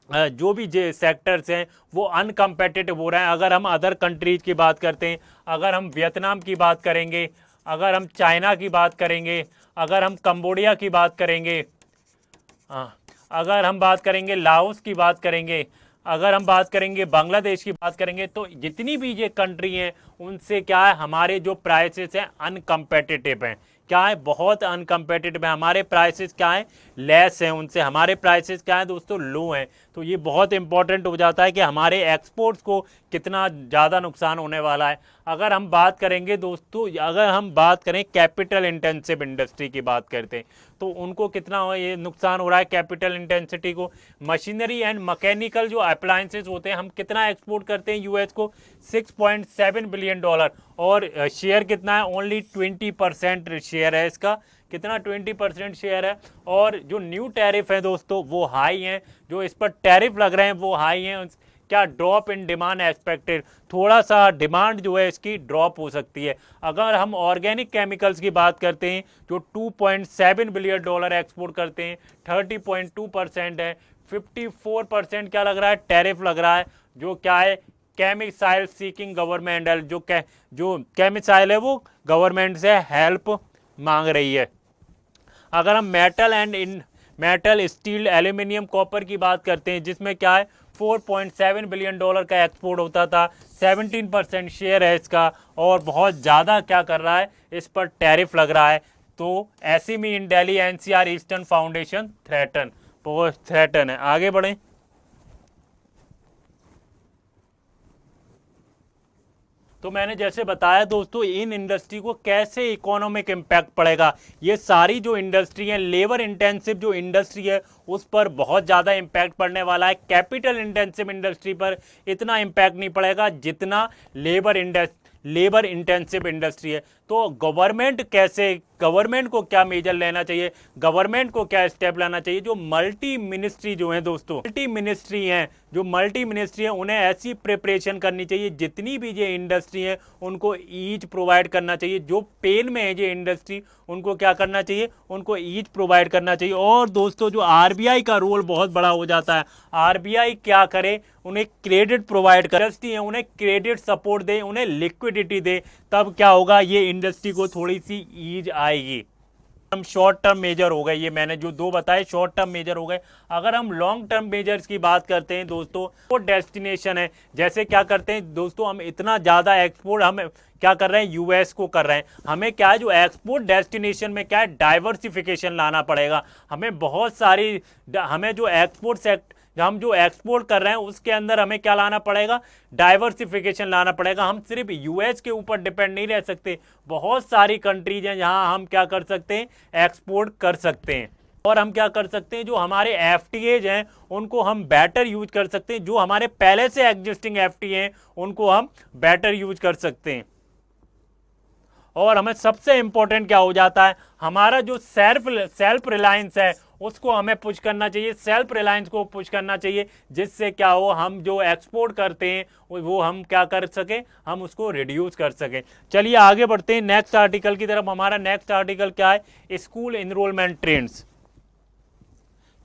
जो भी सेक्टर्स हैं वो अनकम्पेटिटिव हो रहे हैं। अगर हम अदर कंट्रीज की बात करते हैं, अगर हम वियतनाम की बात करेंगे, अगर हम चाइना की बात करेंगे, अगर हम कंबोडिया की बात करेंगे, अगर हम बात करेंगे लाओस की बात करेंगे, अगर हम बात करेंगे बांग्लादेश की बात करेंगे, तो जितनी भी ये कंट्री हैं उनसे क्या है, हमारे जो प्राइसेस हैं अनकम्पेटिटिव हैं। क्या है, बहुत अनकम्पेटिटिव है। हमारे प्राइसेस क्या है, लेस हैं उनसे, हमारे प्राइसेस क्या है दोस्तों, लो हैं। तो ये बहुत इंपॉर्टेंट हो जाता है कि हमारे एक्सपोर्ट्स को कितना ज़्यादा नुकसान होने वाला है। अगर हम बात करेंगे दोस्तों, अगर हम बात करें कैपिटल इंटेंसिव इंडस्ट्री की बात करते हैं, तो उनको कितना ये नुकसान हो रहा है कैपिटल इंटेंसिटी को। मशीनरी एंड मैकेनिकल जो अप्लायंसेस होते हैं, हम कितना एक्सपोर्ट करते हैं यूएस को, $6.7 बिलियन। और शेयर कितना है, ओनली 20% शेयर है इसका। कितना? 20% शेयर है। और जो न्यू टैरिफ है दोस्तों वो हाई हैं, जो इस पर टैरिफ लग रहे हैं वो हाई हैं। क्या ड्रॉप इन डिमांड एक्सपेक्टेड, थोड़ा सा डिमांड जो है इसकी ड्रॉप हो सकती है। अगर हम ऑर्गेनिक केमिकल्स की बात करते हैं, जो $2.7 बिलियन एक्सपोर्ट करते हैं, 30.2% है। 54% क्या लग रहा है, टैरिफ लग रहा है। जो क्या है, केमिसाइल सीकिंग गवर्नमेंट हेल्प, जो केमिसाइल है वो गवर्नमेंट से हेल्प मांग रही है। अगर हम मेटल स्टील एल्यूमिनियम कॉपर की बात करते हैं, जिसमें क्या है, $4.7 बिलियन का एक्सपोर्ट होता था, 17% शेयर है इसका। और बहुत ज़्यादा क्या कर रहा है, इस पर टैरिफ लग रहा है। तो SME in Delhi NCR eastern foundation threaten है। आगे बढ़ें। तो मैंने जैसे बताया दोस्तों, इन इंडस्ट्री को कैसे इकोनॉमिक इम्पैक्ट पड़ेगा। ये सारी जो इंडस्ट्री है, लेबर इंटेंसिव जो इंडस्ट्री है, उस पर बहुत ज़्यादा इम्पैक्ट पड़ने वाला है। कैपिटल इंटेंसिव इंडस्ट्री पर इतना इम्पैक्ट नहीं पड़ेगा जितना लेबर इंटेंसिव इंडस्ट्री है। तो गवर्नमेंट को क्या मेजर लेना चाहिए, गवर्नमेंट को क्या स्टेप लाना चाहिए। जो मल्टी मिनिस्ट्री जो है दोस्तों, मल्टी मिनिस्ट्री है उन्हें ऐसी प्रिपरेशन करनी चाहिए, जितनी भी ये इंडस्ट्री है उनको ईज प्रोवाइड करना चाहिए। जो पेन में है ये इंडस्ट्री उनको क्या करना चाहिए, उनको ईज प्रोवाइड करना चाहिए। और दोस्तों जो आरबीआई का रोल बहुत बड़ा हो जाता है, आरबीआई क्या करे, उन्हें क्रेडिट प्रोवाइड कर, इंडस्ट्री है उन्हें क्रेडिट सपोर्ट दे, उन्हें लिक्विडिटी दे, तब क्या होगा, ये इंडस्ट्री को थोड़ी सी ईज आएगी। हम शॉर्ट टर्म मेजर हो गए, ये मैंने जो दो बताए शॉर्ट टर्म मेजर हो गए। अगर हम लॉन्ग टर्म मेजर्स की बात करते हैं दोस्तों, वो डेस्टिनेशन है, जैसे क्या करते हैं दोस्तों, हम इतना ज़्यादा एक्सपोर्ट हम क्या कर रहे हैं, यूएस को कर रहे हैं। हमें क्या है, जो एक्सपोर्ट डेस्टिनेशन में क्या है, डाइवर्सिफिकेशन लाना पड़ेगा। हमें बहुत सारी, हमें जो हम जो एक्सपोर्ट कर रहे हैं उसके अंदर हमें क्या लाना पड़ेगा, डाइवर्सिफिकेशन लाना पड़ेगा। हम सिर्फ यूएस के ऊपर डिपेंड नहीं रह सकते, बहुत सारी कंट्रीज हैं जहां हम क्या कर सकते हैं, एक्सपोर्ट कर सकते हैं। और हम क्या कर सकते हैं, जो हमारे एफटीएज हैं उनको हम बेटर यूज कर सकते हैं, जो हमारे पहले से एग्जिस्टिंग एफटीए हैं उनको हम बेटर यूज कर सकते हैं। और हमें सबसे इंपॉर्टेंट क्या हो जाता है, हमारा जो सेल्फ रिलायंस है उसको हमें पुश करना चाहिए, सेल्फ रिलायंस को पुश करना चाहिए, जिससे क्या हो, हम जो एक्सपोर्ट करते हैं वो हम क्या कर सकें, हम उसको रिड्यूस कर सकें। चलिए आगे बढ़ते हैं नेक्स्ट आर्टिकल की तरफ। हमारा नेक्स्ट आर्टिकल क्या है, स्कूल एनरोलमेंट ट्रेंड्स।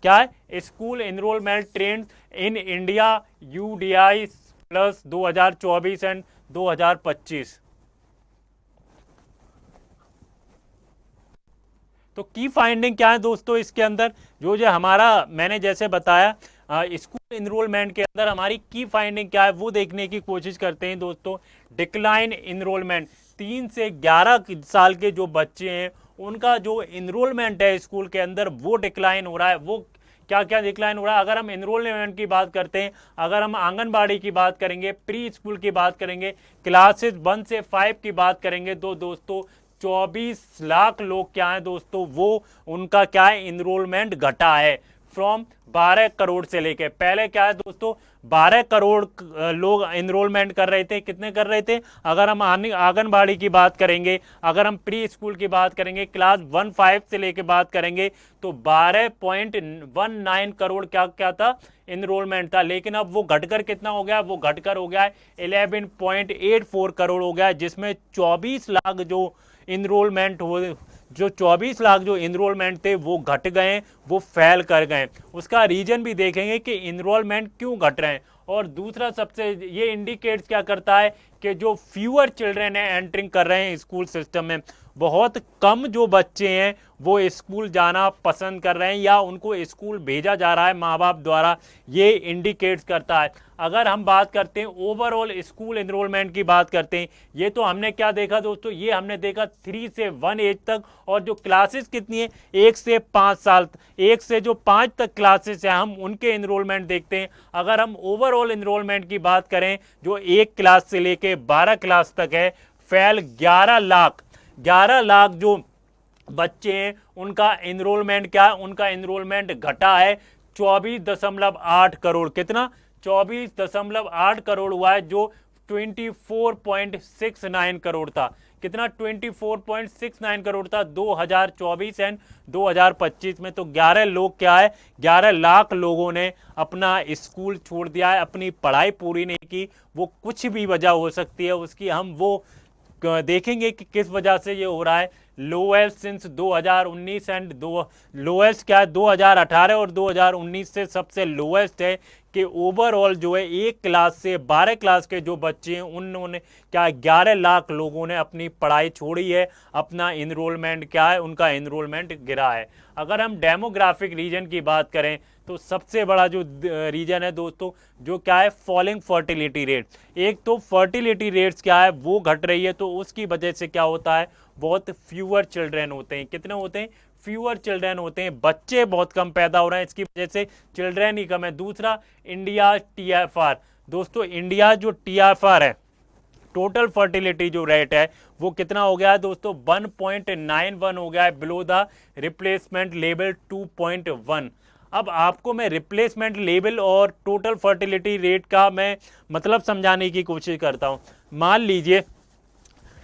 क्या है, school enrolment trends in India UDI plus 2024 and 2025। तो की फाइंडिंग क्या है दोस्तों, इसके अंदर जो हमारा मैंने जैसे बताया स्कूल एनरोलमेंट के अंदर हमारी की फाइंडिंग क्या है वो देखने की कोशिश करते हैं दोस्तों। डिक्लाइन एनरोलमेंट, 3 से 11 साल के जो बच्चे हैं उनका जो एनरोलमेंट है स्कूल के अंदर वो डिक्लाइन हो रहा है। वो क्या क्या डिक्लाइन हो रहा है, अगर हम एनरोलमेंट की बात करते हैं, अगर हम आंगनबाड़ी की बात करेंगे, प्री स्कूल की बात करेंगे, क्लासेस 1 से 5 की बात करेंगे, तो दोस्तों 24 लाख लोग क्या है दोस्तों, वो उनका क्या है, एनरोलमेंट घटा है। फ्रॉम 12 करोड़ से लेके, पहले क्या है दोस्तों 12 करोड़ लोग एनरोलमेंट कर रहे थे, कितने कर रहे थे, अगर हम आंगनबाड़ी की बात करेंगे, अगर हम प्री स्कूल की बात करेंगे, क्लास 1-5 से लेके बात करेंगे, तो 12.19 करोड़ क्या क्या था, एनरोलमेंट था। लेकिन अब वो घटकर कितना हो गया, वो घटकर हो गया है 11.84 करोड़ हो गया है, जिसमें 24 लाख जो एनरोलमेंट हो, जो 24 लाख जो एनरोलमेंट थे वो घट गए, वो फेल कर गए। उसका रीजन भी देखेंगे कि एनरोलमेंट क्यों घट रहे हैं। और दूसरा सबसे ये इंडिकेट्स क्या करता है कि जो फ्यूअर चिल्ड्रेन है एंटरिंग कर रहे हैं स्कूल सिस्टम में, बहुत कम जो बच्चे हैं वो स्कूल जाना पसंद कर रहे हैं या उनको स्कूल भेजा जा रहा है माँ बाप द्वारा, ये इंडिकेट्स करता है। अगर हम बात करते हैं ओवरऑल स्कूल एनरोलमेंट की बात करते हैं, ये तो हमने क्या देखा दोस्तों, ये हमने देखा 3 से 1 एज तक, और जो क्लासेस कितनी है 1 से 5 साल, 1 से जो 5 तक क्लासेस है हम उनके एनरोलमेंट देखते हैं। अगर हम ओवरऑल एनरोलमेंट की बात करें, जो 1 क्लास से लेके 12 क्लास तक है, फेल 11 लाख जो बच्चे हैं उनका एनरोलमेंट क्या है, उनका एनरोलमेंट घटा है 24.8 करोड़। कितना, 24.8 करोड़ हुआ है, जो 24.69 करोड़ था। कितना, 24.69 करोड़ था 2024 एंड 2025 में। तो 11 लोग क्या है, 11 लाख लोगों ने अपना स्कूल छोड़ दिया है, अपनी पढ़ाई पूरी नहीं की। वो कुछ भी वजह हो सकती है उसकी, हम वो देखेंगे कि किस वजह से ये हो रहा है। लोएस्ट सिंस 2019 एंड लोएस्ट क्या है 2018 और 2019 से सबसे लोएस्ट है कि ओवरऑल जो है 1 क्लास से 12 क्लास के जो बच्चे हैं उन्होंने क्या 11 लाख लोगों ने अपनी पढ़ाई छोड़ी है, अपना एनरोलमेंट क्या है, उनका एनरोलमेंट गिरा है। अगर हम डेमोग्राफिक रीजन की बात करें तो सबसे बड़ा जो रीजन है दोस्तों, जो क्या है, फॉलिंग फर्टिलिटी रेट। एक तो फर्टिलिटी रेट्स क्या है वो घट रही है, तो उसकी वजह से क्या होता है, बहुत फ्यूअर चिल्ड्रेन होते हैं। कितने होते हैं, फ्यूअर चिल्ड्रेन होते हैं, बच्चे बहुत कम पैदा हो रहे हैं, इसकी वजह से चिल्ड्रेन ही कम है। दूसरा इंडिया TFR, दोस्तों इंडिया जो TFR है, टोटल फर्टिलिटी जो रेट है वो कितना हो गया है दोस्तों, 1.91 हो गया है, बिलो द रिप्लेसमेंट लेवल 2.1। अब आपको मैं रिप्लेसमेंट लेवल और टोटल फर्टिलिटी रेट का मैं मतलब समझाने की कोशिश करता हूं। मान लीजिए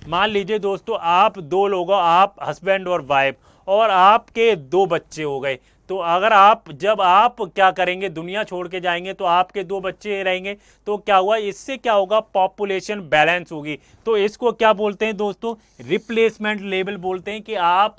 मान लीजिए दोस्तों आप दो लोग हो, आप हस्बैंड और वाइफ, और आपके दो बच्चे हो गए। तो अगर आप जब आप क्या करेंगे, दुनिया छोड़ के जाएंगे, तो आपके दो बच्चे रहेंगे, तो क्या हुआ, इससे क्या होगा, पॉपुलेशन बैलेंस होगी। तो इसको क्या बोलते हैं दोस्तों, रिप्लेसमेंट लेवल बोलते हैं, कि आप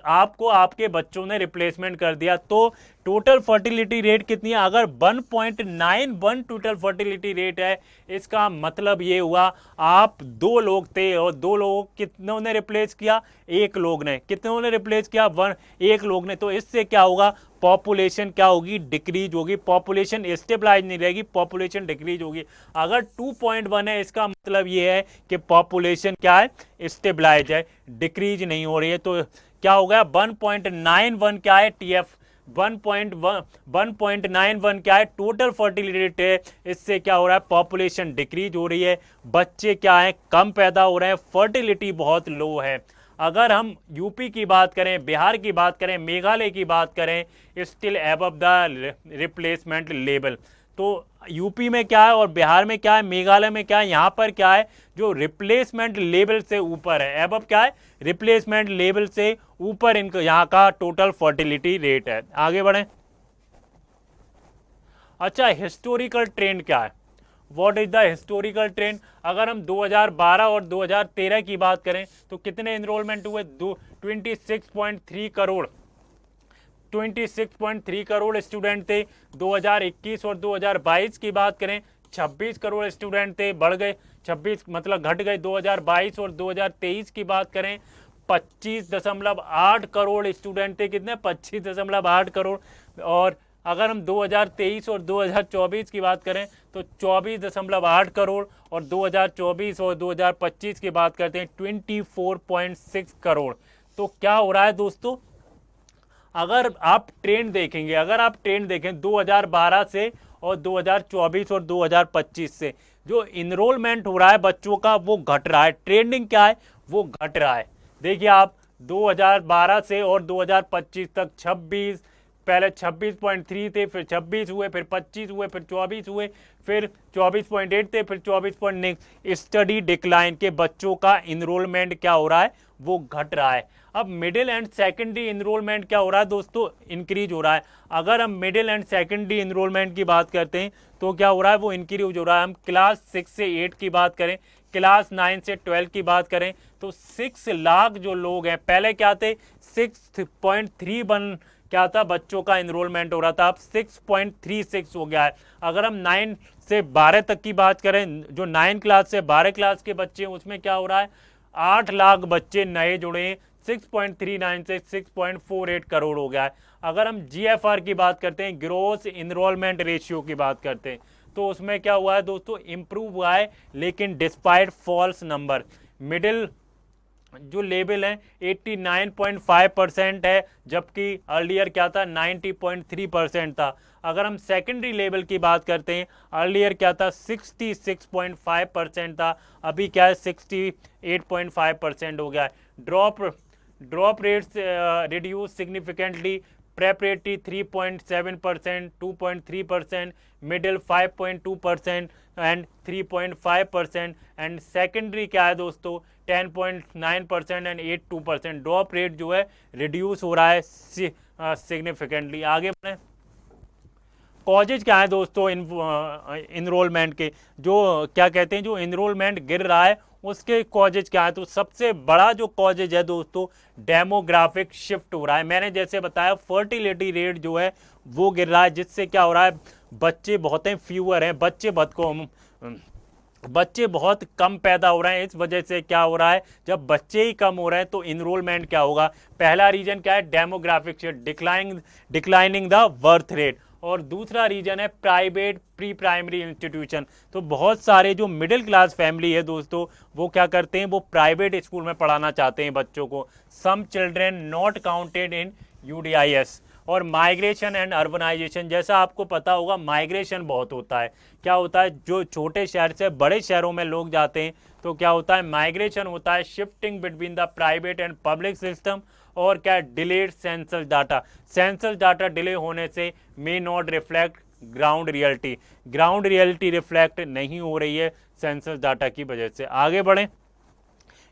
आपको आपके बच्चों ने रिप्लेसमेंट कर दिया। तो टोटल फर्टिलिटी रेट कितनी है, अगर 1.91 टोटल फर्टिलिटी रेट है, इसका मतलब ये हुआ आप दो लोग थे और दो लोग कितनों ने रिप्लेस किया, एक लोग ने। कितनों ने रिप्लेस किया, एक लोग ने। तो इससे क्या होगा, पॉपुलेशन क्या होगी, डिक्रीज होगी। पॉपुलेशन स्टेबलाइज नहीं रहेगी, पॉपुलेशन डिक्रीज होगी। अगर 2.1 है, इसका मतलब ये है कि पॉपुलेशन क्या है, स्टेबलाइज है, डिक्रीज नहीं हो रही है। तो क्या हो गया, 1.91 क्या है, टीएफ 1.91 क्या है, टोटल फर्टिलिटी रेट है। इससे क्या हो रहा है, पॉपुलेशन डिक्रीज हो रही है, बच्चे क्या है, कम पैदा हो रहे हैं, फर्टिलिटी बहुत लो है। अगर हम यूपी की बात करें, बिहार की बात करें, मेघालय की बात करें, still above the replacement level. तो यूपी में क्या है और बिहार में क्या है, मेघालय में क्या है, यहाँ पर क्या है, जो रिप्लेसमेंट लेवल से ऊपर है। एबव क्या है, रिप्लेसमेंट लेवल से ऊपर इनका यहाँ का टोटल फर्टिलिटी रेट है। आगे बढ़ें। अच्छा, हिस्टोरिकल ट्रेंड क्या है, what is the historical trend. अगर हम 2012 और 2013 की बात करें, तो कितने इनरोलमेंट हुए, 26.3 करोड़ 26.3 करोड़ स्टूडेंट थे। 2021 और 2022 की बात करें, 26 करोड़ स्टूडेंट थे, बढ़ गए 26, मतलब घट गए। 2022 और 2023 की बात करें, 25.8 करोड़ स्टूडेंट थे। कितने, 25.8 करोड़। और अगर हम 2023 और 2024 की बात करें, तो 24.8 करोड़, और 2024 और 2025 की बात करते हैं 24.6 करोड़। तो क्या हो रहा है दोस्तों, अगर आप ट्रेंड देखें 2012 से और 2024 और 2025 से, जो इनरोलमेंट हो रहा है बच्चों का, वो घट रहा है। ट्रेंडिंग क्या है, वो घट रहा है। देखिए आप 2012 से और 2025 तक 26, पहले 26.3 थे, फिर 26 हुए, फिर 25 हुए, फिर 24 हुए, फिर 24.8 थे, फिर 24.9। स्टडी डिक्लाइन के बच्चों का इनरोलमेंट क्या हो रहा है, वो घट रहा है। अब मिडिल एंड सेकेंडरी इनरोलमेंट क्या हो रहा है दोस्तों, इंक्रीज हो रहा है। अगर हम मिडिल एंड सेकेंडरी इनरोलमेंट की बात करते हैं, तो क्या हो रहा है, वो इंक्रीज हो रहा है। हम क्लास 6 से 8 की बात करें, क्लास 9 से 12 की बात करें, तो 6 लाख जो लोग हैं, पहले क्या थे, 6.31 क्या था, बच्चों का इनरोलमेंट हो रहा था, अब 6.36 हो गया है। अगर हम 9 से 12 तक की बात करें, जो 9 क्लास से 12 क्लास के बच्चे हैं, उसमें क्या हो रहा है, 8 लाख बच्चे नए जुड़े हैं, 6.39 से 6.48 करोड़ हो गया है। अगर हम जीएफआर की बात करते हैं, ग्रोस इनरोलमेंट रेशियो की बात करते हैं, तो उसमें क्या हुआ है दोस्तों, इंप्रूव हुआ है, लेकिन डिस्पाइट फॉल्स नंबर। मिडिल जो लेवल है 89.5% है, जबकि अर्लियर क्या था, 90.3% था। अगर हम सेकेंडरी लेवल की बात करते हैं, अर्लियर क्या था, 66.5% था, अभी क्या है, 68.5% हो गया है। Drop rates reduce significantly, preparatory 3.7%, 2.3%, middle 5.2% and 3.5%, and secondary क्या है दोस्तों, 10.9% एंड 8.2%। ड्रॉप रेट जो है रिड्यूस हो रहा है सिग्निफिकेंटली। आगे बढ़े। कॉजेज क्या है दोस्तों इनरोलमेंट के, जो क्या कहते हैं, जो इनरोलमेंट गिर रहा है उसके कॉजेज क्या है। तो सबसे बड़ा जो कॉजेज है दोस्तों, डेमोग्राफिक शिफ्ट हो रहा है। मैंने जैसे बताया, फर्टिलिटी रेट जो है वो गिर रहा है, जिससे क्या हो रहा है, बच्चे बहुत हैं, फ्यूअर हैं, बच्चे बहुत कम पैदा हो रहे हैं। इस वजह से क्या हो रहा है, जब बच्चे ही कम हो रहे हैं, तो इनरोलमेंट क्या होगा। पहला रीजन क्या है, demographic shift, declining the birth rate, और दूसरा रीजन है प्राइवेट प्री प्राइमरी इंस्टीट्यूशन। तो बहुत सारे जो मिडिल क्लास फैमिली है दोस्तों, वो क्या करते हैं, वो प्राइवेट स्कूल में पढ़ाना चाहते हैं बच्चों को। सम चिल्ड्रेन नॉट काउंटेड इन यूडीआईएस। और माइग्रेशन एंड अर्बनाइजेशन, जैसा आपको पता होगा, माइग्रेशन बहुत होता है। क्या होता है, जो छोटे शहर से बड़े शहरों में लोग जाते हैं, तो क्या होता है, माइग्रेशन होता है, shifting between the private and public system. और क्या, डिलेड सेंसस डाटा डिले होने से may not reflect ground reality reflect नहीं हो रही है सेंसस डाटा की वजह से। आगे बढ़ें।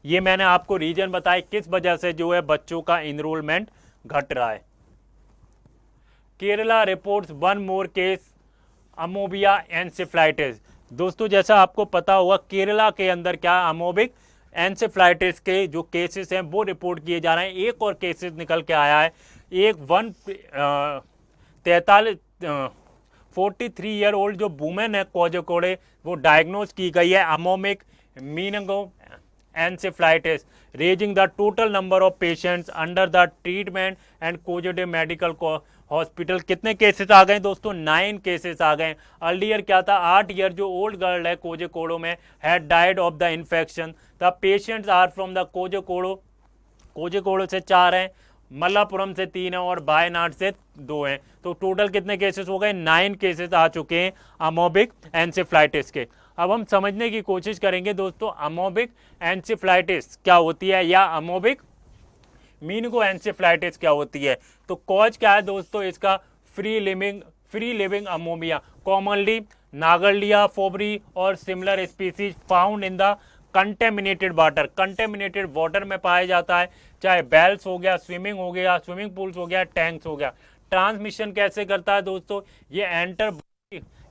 ये मैंने आपको रीजन बताया किस वजह से जो है बच्चों का इनरोलमेंट घट रहा है। Kerala reports one more case amoebic encephalitis. दोस्तों जैसा आपको पता होगा केरला के अंदर क्या अमोबिक एनसेफ्लाइटिस के जो केसेस हैं वो रिपोर्ट किए जा रहे हैं। एक और केसेस निकल के आया है। एक 43 ईयर ओल्ड जो वुमेन है कोझिकोड, वो डायग्नोज की गई है amoebic meningoencephalitis, raising the total number of patients under the treatment and Kozhikode medical hospital. कितने केसेस आ गए दोस्तों? 9 केसेस आ गए। अर्लियर क्या था, 8 ईयर जो ओल्ड गर्ल है कोझिकोड में had died of the infection. The patients are from the Kozhikode से 4 हैं, मल्लापुरम से 3 हैं और वायनाड से 2 हैं। तो टोटल कितने केसेस हो गए? 9 केसेस आ चुके हैं अमोबिक एनसेफ्लाइटिस के। अब हम समझने की कोशिश करेंगे दोस्तों अमोबिक एनसेफ्लाइटिस क्या होती है या अमोबिक मीनिंगो एनसेफ्लाइटिस क्या होती है। तो कॉज क्या है दोस्तों इसका? फ्री लिविंग अमोबिया, कॉमनली नागरलिया फोबरी और similar species found in the contaminated water में पाया जाता है, चाहे बेल्स हो गया, स्विमिंग हो गया, स्विमिंग पूल्स हो गया, टैंक्स हो गया। ट्रांसमिशन कैसे करता है दोस्तों? ये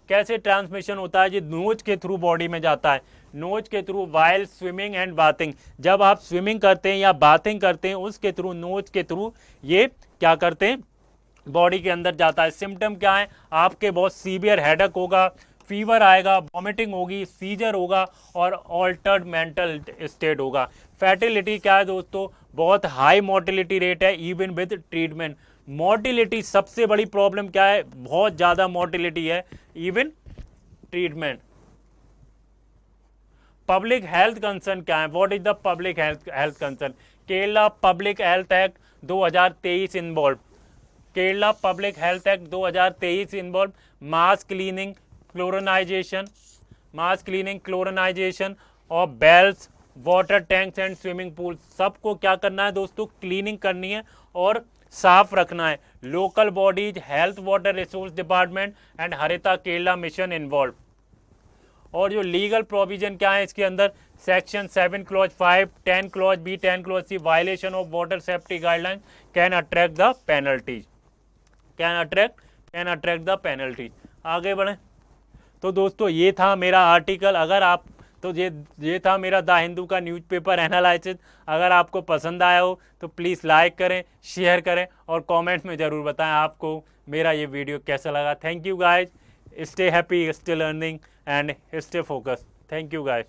कैसे ट्रांसमिशन होता है? ये नोज के थ्रू बॉडी में जाता है, नोज के through while swimming and bathing. जब आप स्विमिंग करते हैं या बाथिंग करते हैं उसके थ्रू, नोज के थ्रू ये क्या करते हैं? बॉडी के अंदर जाता है। सिम्टम क्या है? आपके बहुत सीवियर हेडेक होगा, फीवर आएगा, वॉमिटिंग होगी, सीजर होगा और ऑल्टर्ड मेंटल स्टेट होगा। फैटिलिटी क्या है दोस्तों? बहुत हाई मोर्टिलिटी रेट है इवन विद ट्रीटमेंट। मोर्टिलिटी सबसे बड़ी प्रॉब्लम क्या है? बहुत ज़्यादा मोर्टिलिटी है even treatment. Public health concern क्या है? What is the public health concern? Kerala public health act 2023 involve. Kerala public health act 2023 involve mass cleaning, chlorination और bells, water tanks and swimming pool. सबको क्या करना है दोस्तों? क्लीनिंग करनी है और साफ रखना है। Local bodies, health, water resource department and Harita Kerala mission involve. और जो लीगल प्रोविजन क्या है इसके अंदर? Section 7 clause 5, 10 clause B, 10 clause C, violation of water safety guideline can attract the penalties. आगे बढ़े तो दोस्तों ये था मेरा आर्टिकल। अगर आप तो ये था मेरा द हिंदू का न्यूज़पेपर एनालिसिस। अगर आपको पसंद आया हो तो प्लीज़ लाइक करें, शेयर करें और कमेंट में ज़रूर बताएं आपको मेरा ये वीडियो कैसा लगा। Thank you guys, stay happy, stay learning and stay focus. Thank you guys.